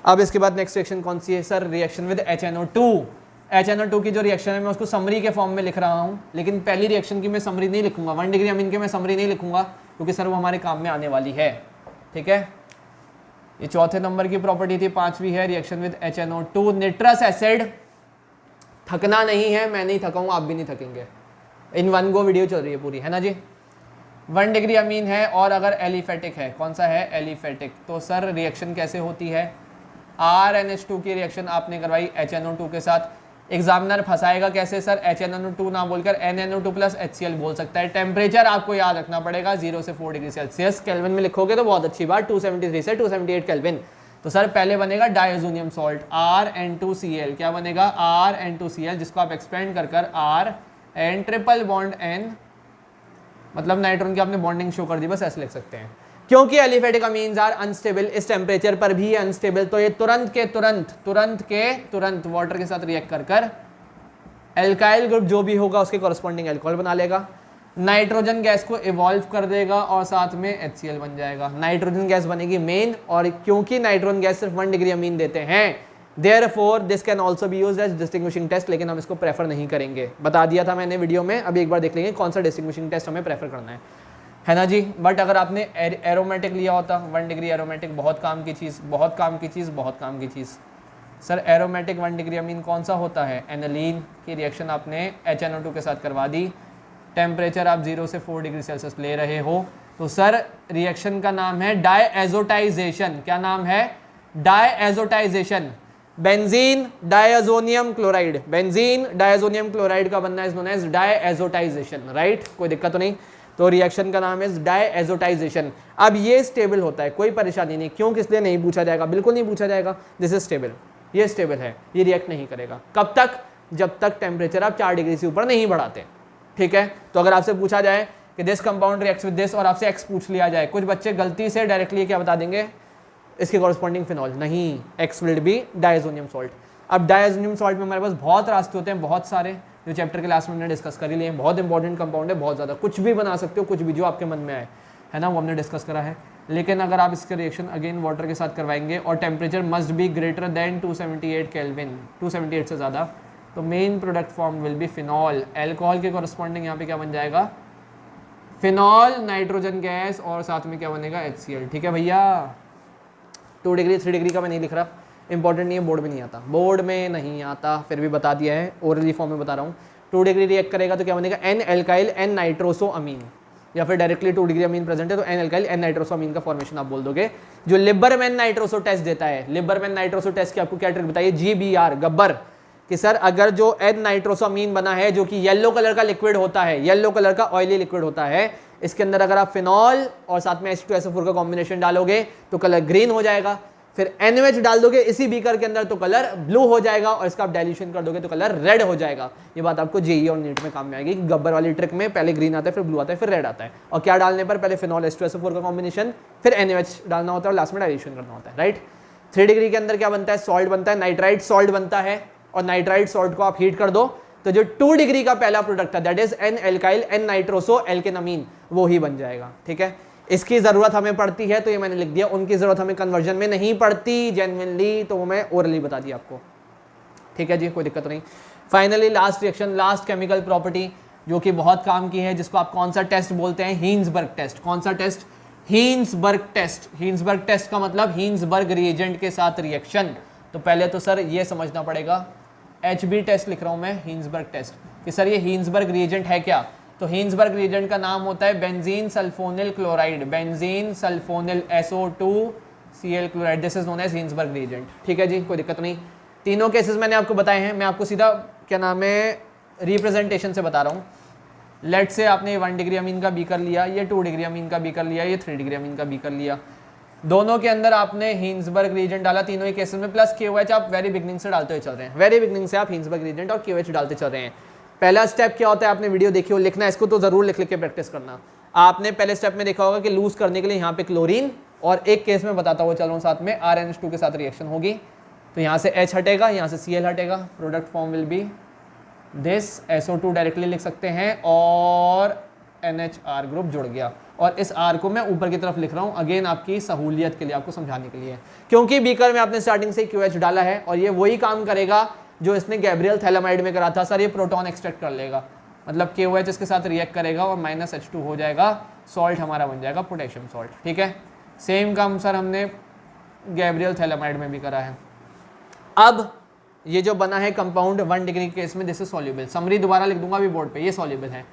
अब इसके बाद नेक्स्ट रिएक्शन कौन सी है sir, reaction with HNO2। HNO2 की जो रिएक्शन है मैं उसको समरी के फॉर्म में लिख रहा हूँ, लेकिन पहली रिएक्शन की मैं समरी नहीं लिखूंगा, 1 डिग्री अमीन के मैं समरी नहीं लिखूंगा, क्योंकि सर वो हमारे काम में आने वाली है, ठीक है। ये चौथे नंबर की प्रॉपर्टी थी, पांचवी है रिएक्शन विद HNO2, निट्रस एसिड थकना नहीं है, मैं नहीं थका हूँ, आप भी नहीं थकेंगे। इन वन गो वीडियो चल रही है पूरी, है ना जी। 1 डिग्री अमीन है और अगर एलिफेटिक है, कौन सा है, एलिफेटिक, तो सर रिएक्शन कैसे होती है, RNH2 की रिएक्शन आपने करवाई HNO2 के साथ। एग्जामिनर फंसाएगा कैसे सर, HNO2 ना बोलकर NNO2 प्लस HCl बोल सकता है। टेम्परेचर आपको याद रखना पड़ेगा 0 से 4 डिग्री सेल्सियस। केल्विन में लिखोगे तो बहुत अच्छी बात, 273 से 278 केल्विन। तो सर पहले बनेगा डायजोनियम सॉल्ट RN2Cl, क्या बनेगा, RN2Cl, जिसको आप एक्सपेंड कर कर R N triple bond N, मतलब नाइट्रोजन की आपने बॉन्डिंग शो कर दी, बस ऐसे लिख सकते हैं। क्योंकि एलिफेटिक अमीन्स आर अनस्टेबल, इस टेम्परेचर पर भी अनस्टेबल, तो ये तुरंत के तुरंत वाटर के साथ रिएक्ट कर कर एल्काइल ग्रुप जो भी होगा उसके कॉरस्पॉन्डिंग अल्कोहल बना लेगा, नाइट्रोजन गैस को इवॉल्व कर देगा और साथ में HCl बन जाएगा। नाइट्रोजन गैस बनेगी मेन, और क्योंकि नाइट्रोजन गैस सिर्फ 1 डिग्री अमीन देते हैं, therefore this can also be used as distinguishing test, लेकिन हम इसको प्रेफर नहीं करेंगे। बता दिया था मैंने वीडियो में, अभी एक बार देख लेंगे कौन सा डिस्टिंग्विशिंग टेस्ट हमें प्रेफर करना है ना जी। बट अगर आपने एरोमेटिक लिया होता, 1 डिग्री एरोमेटिक, बहुत काम की चीज़, बहुत काम की चीज़, बहुत काम की चीज़। सर एरोमेटिक 1 डिग्री अमीन कौन सा होता है, एनालीन की रिएक्शन आपने HNO2 के साथ करवा दी, टेम्परेचर आप 0 से 4 डिग्री सेल्सियस ले रहे हो, तो सर रिएक्शन का नाम है डायएजोटाइजेशन। क्या नाम है, diazotization. Benzene diazonium chloride, benzene diazonium chloride का बनना is known as diazotization, right, कोई दिक्कत तो नहीं। तो रिएक्शन का नाम है डायएजोटाइजेशन। अब ये स्टेबल होता है, कोई परेशानी नहीं, क्यों किस लिए नहीं पूछा जाएगा, बिल्कुल नहीं पूछा जाएगा, दिस इज स्टेबल, ये स्टेबल है, ये रिएक्ट नहीं करेगा। कब तक, जब तक टेम्परेचर आप 4 डिग्री से ऊपर नहीं बढ़ाते, ठीक है। तो अगर आपसे पूछा जाए कि this compound reacts with this और आपसे एक्स पूछ लिया जाए, कुछ बच्चे गलती से डायरेक्टली क्या बता देंगे, इसके कॉरस्पॉन्डिंग फिनॉल, नहीं, x will be diazonium salt. अब डायजोनियम सॉल्ट में हमारे पास बहुत रास्ते होते हैं, बहुत सारे, जो चैप्टर के लास्ट में हमने डिस्कस कर ही लिए, बहुत इंपॉर्टेंट कंपाउंड है, बहुत ज़्यादा, कुछ भी बना सकते हो, कुछ भी जो आपके मन में आए, है ना, वो हमने डिस्कस करा है। लेकिन अगर आप इसके रिएक्शन अगेन वाटर के साथ करवाएंगे और temperature must be greater than 278 kelvin, 278 से ज़्यादा, तो main product form will be phenol. Alcohol के कॉरस्पॉन्डिंग यहाँ पे क्या बन जाएगा, फिनॉल, नाइट्रोजन गैस, और साथ में क्या बनेगा, HCl, ठीक है भैया। 2 डिग्री 3 डिग्री का मैं नहीं लिख रहा, इंपॉर्टेंट नहीं है, बोर्ड में नहीं आता, बोर्ड में नहीं आता, फिर भी बता दिया है, ओरली फॉर्म में बता रहा हूँ। 2 डिग्री रिएक्ट करेगा तो क्या बनेगा, N एल्काइल N नाइट्रोसो अमीन, या फिर डायरेक्टली 2 डिग्री अमीन प्रेजेंट है तो N एल्काइल N नाइट्रोसो अमीन का फॉर्मेशन आप बोल दोगे। जो लिबरमैन नाइट्रोसो टेस्ट देता है, लिबरमैन नाइट्रोसो टेस्ट की आपको क्या ट्रिक बताइए, GBR, गब्बर, कि सर अगर जो N नाइट्रोसो अमीन बना है, जो कि येलो कलर का लिक्विड होता है, येलो कलर का ऑयली लिक्विड होता है, इसके अंदर अगर आप फिनॉल और साथ में H2SO4 का कॉम्बिनेशन डालोगे तो कलर ग्रीन हो जाएगा, फिर NaOH डाल दोगे इसी बीकर के अंदर तो कलर ब्लू हो जाएगा, और इसका आप डाइल्यूशन कर दोगे तो कलर रेड हो जाएगा। ये बात आपको जेईई और नीट में काम में आएगी, गब्बर वाली ट्रिक में पहले ग्रीन आता है, फिर ब्लू आता है, फिर रेड आता है, और क्या डालने पर, पहले फिनॉल H2SO4 का कॉम्बिनेशन, फिर NaOH डालना होता है और लास्ट में डाइल्यूशन करना होता है, राइट। 3 डिग्री के अंदर क्या बनता है, सॉल्ट बनता है, नाइट्राइट सॉल्ट बनता है, और नाइट्राइट सॉल्ट को आप हीट कर दो तो जो 2 डिग्री का पहला प्रोडक्ट है, that is N alkyl N nitroso alkanamine, वो ही बन जाएगा, ठीक है। इसकी जरूरत हमें पड़ती है तो ये मैंने लिख दिया, उनकी जरूरत हमें कन्वर्जन में नहीं पड़ती जेन्युइनली, तो वो मैं ओरली बता दिया आपको, ठीक है जी, कोई दिक्कत नहीं। Finally last reaction, last chemical property जो कि बहुत काम की है, जिसको आप कौन सा टेस्ट बोलते हैं, हीन्सबर्ग टेस्ट। कौन सा टेस्ट, हीन्सबर्ग टेस्ट। हीन्सबर्ग टेस्ट का मतलब हीन्सबर्ग रिएजेंट के साथ रिएक्शन। तो पहले तो सर ये समझना पड़ेगा, HB टेस्ट लिख रहा हूं मैं, हीन्सबर्ग टेस्ट, कि सर ये हीन्सबर्ग रिएजेंट है क्या, तो हीन्सबर्ग रिएजेंट का नाम होता है benzene sulfonyl chloride, benzene sulfonyl SO2Cl chloride, this is known as Hinsberg reagent, ठीक है जी, कोई दिक्कत नहीं। तीनों केसेस मैंने आपको बताए हैं, मैं आपको सीधा क्या नाम है रिप्रेजेंटेशन से बता रहा हूँ। लेट से आपने 1 डिग्री अमीन का बीकर लिया, ये 2 डिग्री अमीन का बीकर लिया, ये 3 डिग्री अमीन का बीकर लिया, दोनों के अंदर आपने हीन्सबर्ग रिएजेंट डाला, तीनों ही केसेस में, प्लस KOH आप वेरी बिगनिंग से डालते हुए चल रहे हैं, वेरी बिगनिंग से आप हीन्सबर्ग रिएजेंट और KOH डालते चल रहे हैं। पहला स्टेप क्या होता है, आपने वीडियो देखी हो, लिखना है इसको, तो जरूर लिख लिख के प्रैक्टिस करना। आपने पहले स्टेप में देखा होगा कि लूज करने के लिए यहाँ पे क्लोरीन, और एक केस में बताता हुआ चल रहा हूँ साथ में, RNH2 के साथ रिएक्शन होगी, तो यहाँ से H हटेगा, यहाँ से Cl हटेगा, product form will be this, SO2 directly लिख सकते हैं, और NHR ग्रुप जुड़ गया, और इस R को मैं ऊपर की तरफ लिख रहा हूँ अगेन आपकी सहूलियत के लिए, आपको समझाने के लिए, क्योंकि बीकर में आपने स्टार्टिंग से QH डाला है, और ये वही काम करेगा जो इसने गैब्रियल थैलामाइड में करा था। सर ये प्रोटॉन एक्सट्रैक्ट कर लेगा, मतलब KOH इसके साथ रिएक्ट करेगा और -H2 हो जाएगा, सॉल्ट हमारा बन जाएगा पोटेशियम सॉल्ट, ठीक है। सेम काम सर हमने गैब्रियल थैलामाइड में भी करा है। अब ये जो बना है कंपाउंड 1 डिग्री के केस में दिस इज सॉल्युबल। समरी दोबारा लिख दूंगा अभी बोर्ड पे, ये सॉल्युबल है।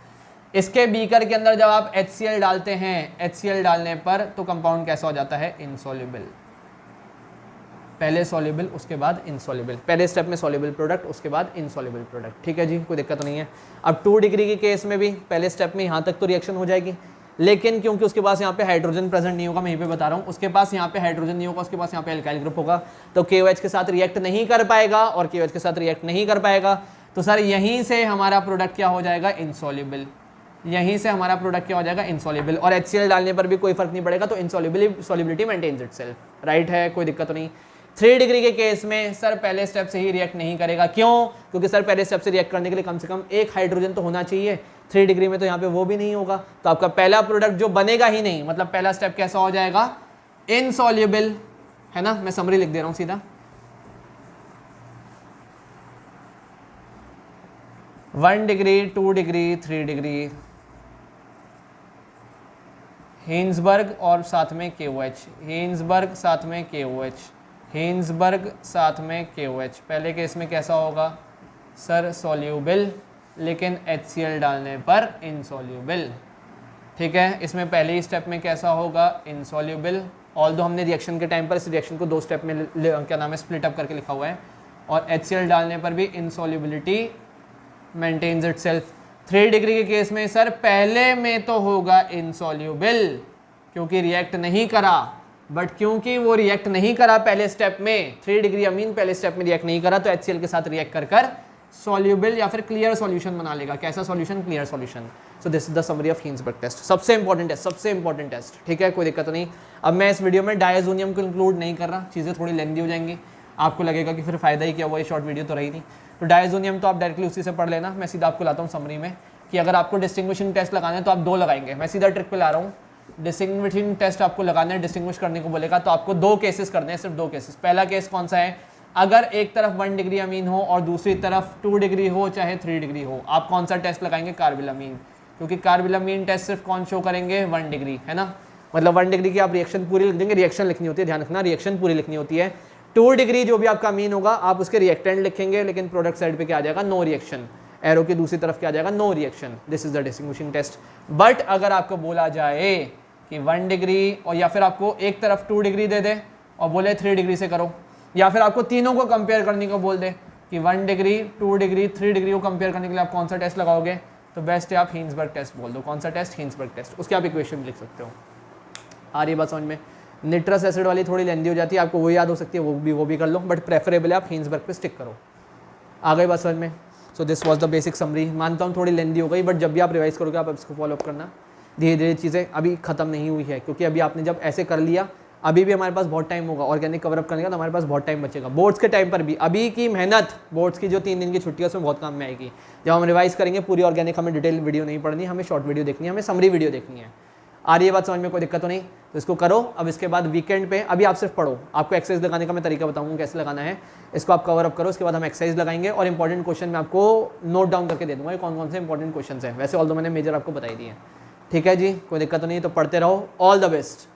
इसके बीकर के अंदर जब आप HCl डालते हैं, HCl डालने पर तो कंपाउंड कैसा हो जाता है, इनसॉल्युबल। पहले सॉल्युबल उसके बाद इनसॉल्युबल, पहले स्टेप में सॉल्युबल प्रोडक्ट उसके बाद इनसॉल्युबल प्रोडक्ट। ठीक है जी, कोई दिक्कत नहीं है। अब 2 डिग्री के केस में भी पहले स्टेप में यहाँ तक तो रिएक्शन हो जाएगी, लेकिन क्योंकि उसके पास यहाँ पे हाइड्रोजन प्रेजेंट नहीं होगा, मैं यहीं पे बता रहा हूँ, उसके पास यहाँ पे हाइड्रोजन नहीं होगा, उसके पास यहाँ पे एल्काइल ग्रुप होगा, तो KOH के साथ रिएक्ट नहीं कर पाएगा, और KOH के साथ रिएक्ट नहीं कर पाएगा तो सर यहीं से हमारा प्रोडक्ट क्या हो जाएगा, इनसॉल्युबल। यहीं से हमारा प्रोडक्ट क्या हो जाएगा, इनसॉल्युबल। और HCl डालने पर भी कोई फर्क नहीं पड़ेगा, तो इनसॉल्युबिलिटी मेंटेन्स इटसेल्फ। राइट है, कोई दिक्कत नहीं। 3 डिग्री के केस में सर पहले स्टेप से ही रिएक्ट नहीं करेगा, क्यों? क्योंकि सर पहले स्टेप से रिएक्ट करने के लिए कम से कम एक हाइड्रोजन तो होना चाहिए। 3 डिग्री में तो यहाँ पे वो भी नहीं होगा, तो आपका पहला प्रोडक्ट जो बनेगा ही नहीं, मतलब पहला स्टेप कैसा हो जाएगा, इनसॉल्युबल, है ना। मैं समरी लिख दे रहा हूं सीधा। 1 डिग्री, 2 डिग्री, 3 डिग्री, हेन्सबर्ग और साथ में KOH, हेन्सबर्ग साथ में KOH, हेन्सबर्ग साथ में KOH। पहले केस में कैसा होगा सर, सॉल्युबल, लेकिन HCl डालने पर इनसॉल्युबल। ठीक है, इसमें पहले ही स्टेप में कैसा होगा, इनसॉल्युबल। ऑल्दो हमने रिएक्शन के टाइम पर इस रिएक्शन को 2 स्टेप में क्या नाम है, स्प्लिट अप करके लिखा हुआ है, और HCl डालने पर भी इनसॉल्युबिलिटी मेंटेन्स इटसेल्फ। 3 डिग्री के केस में सर पहले में तो होगा इनसॉल्युबल क्योंकि रिएक्ट नहीं करा, बट क्योंकि वो रिएक्ट नहीं करा पहले स्टेप में, 3 डिग्री अमीन पहले स्टेप में रिएक्ट नहीं करा, तो HCl के साथ रिएक्ट कर सॉल्युबल या फिर क्लियर सॉल्यूशन बना लेगा। कैसा solution, clear solution. So this is the summary of Hinsberg test. सबसे इंपॉर्टेंट टेस्ट, सबसे इंपॉर्टेंट टेस्ट। ठीक है, कोई दिक्कत नहीं। अब मैं इस वीडियो में डायजोनियम को इंक्लूड नहीं कर रहा, चीज़ें थोड़ी लेंदी हो जाएंगी, आपको लगेगा कि फिर फायदा ही क्या हुआ, ये शॉर्ट वीडियो तो रही नहीं। तो डायजोनियम तो आप डायरेक्टली उसी से पढ़ लेना। मैं सीधा आपको लाता हूँ समरी में कि अगर आपको डिस्टिंग्विशिंग टेस्ट लगाना है तो आप 2 लगाएंगे। मैं सीधा ट्रिक पे ला रहा हूँ, डिस्टिंग्विशिंग टेस्ट आपको लगाना है, डिस्टिंग्विश करने को बोलेगा तो आपको 2 केसेस करने हैं, सिर्फ 2 केसेस। पहला केस कौन सा है, अगर एक तरफ 1 डिग्री अमीन हो और दूसरी तरफ 2 डिग्री हो चाहे 3 डिग्री हो, आप कौन सा टेस्ट लगाएंगे, कार्बिलामीन, क्योंकि कार्बिलामीन टेस्ट सिर्फ कौन शो करेंगे, 1 डिग्री, है ना। मतलब 1 डिग्री की आप रिएक्शन पूरी लिख देंगे, रिएक्शन लिखनी होती है, ध्यान रखना रिएक्शन पूरी लिखनी होती है। 2 डिग्री जो भी आपका अमीन होगा आप उसके रिएक्टेंट लिखेंगे, लेकिन प्रोडक्ट साइड पे क्या आ जाएगा, नो रिएक्शन, एरो की दूसरी तरफ क्या आ जाएगा, no reaction. This is the distinguishing test. But अगर आपको बोला जाए कि 1 डिग्री और या फिर आपको एक तरफ 2 डिग्री दे दे और बोले 3 डिग्री से करो, या फिर आपको तीनों को कंपेयर करने को बोल दे कि 1 डिग्री, 2 डिग्री, 3 डिग्री को कंपेयर करने के लिए आप कौन सा टेस्ट लगाओगे, तो बेस्ट है आप हिंसबर्ग टेस्ट बोल दो। कौन सा टेस्ट, हिंसबर्ग टेस्ट। उसके आप इक्वेशन लिख सकते हो। आ रही बात समझ में। निट्रस एसिड वाली थोड़ी लेंदी हो जाती है, आपको वो याद हो सकती है, वो भी कर लो, बट प्रेफरेबल है आप हिंसबर्ग पे स्टिक करो। आ गई बात समझ में। So this was the basic summary. मानता हूँ थोड़ी लेंदी हो गई, बट जब भी आप रिवाइज करोगे आप इसको फॉलोअप करना। धीरे धीरे चीज़ें अभी खत्म नहीं हुई है, क्योंकि अभी आपने जब ऐसे कर लिया, अभी भी हमारे पास बहुत टाइम होगा ऑर्गेनिक कवरअप करने का, तो हमारे पास बहुत टाइम बचेगा। बोर्ड्स के टाइम पर भी अभी की मेहनत, बोर्ड्स की जो 3 दिन की छुट्टी है उसमें बहुत काम में आएगी। जब हम रिवाइज करेंगे पूरी ऑर्गेनिक, हमें डिटेल वीडियो नहीं पढ़नी, हमें शॉर्ट वीडियो देखनी है, हमें समरी वीडियो देखनी है। आ रही है बात समझ में, कोई दिक्कत तो नहीं, तो इसको करो। अब इसके बाद वीकेंड पे अभी आप सिर्फ पढ़ो, आपको एक्सरसाइज लगाने का मैं तरीका बताऊंगा कैसे लगाना है, इसको आप कवर अप करो। उसके बाद हम एक्सरसाइज लगाएंगे और इंपॉर्टेंट क्वेश्चन मैं आपको नोट डाउन करके दे दूंगा कौन कौन से इंपॉर्टेंट क्वेश्चन हैं। वैसे ऑल्दो मैंने मेजर आपको बताई दी है। ठीक है जी, कोई दिक्कत तो नहीं, तो पढ़ते रहो। All the best.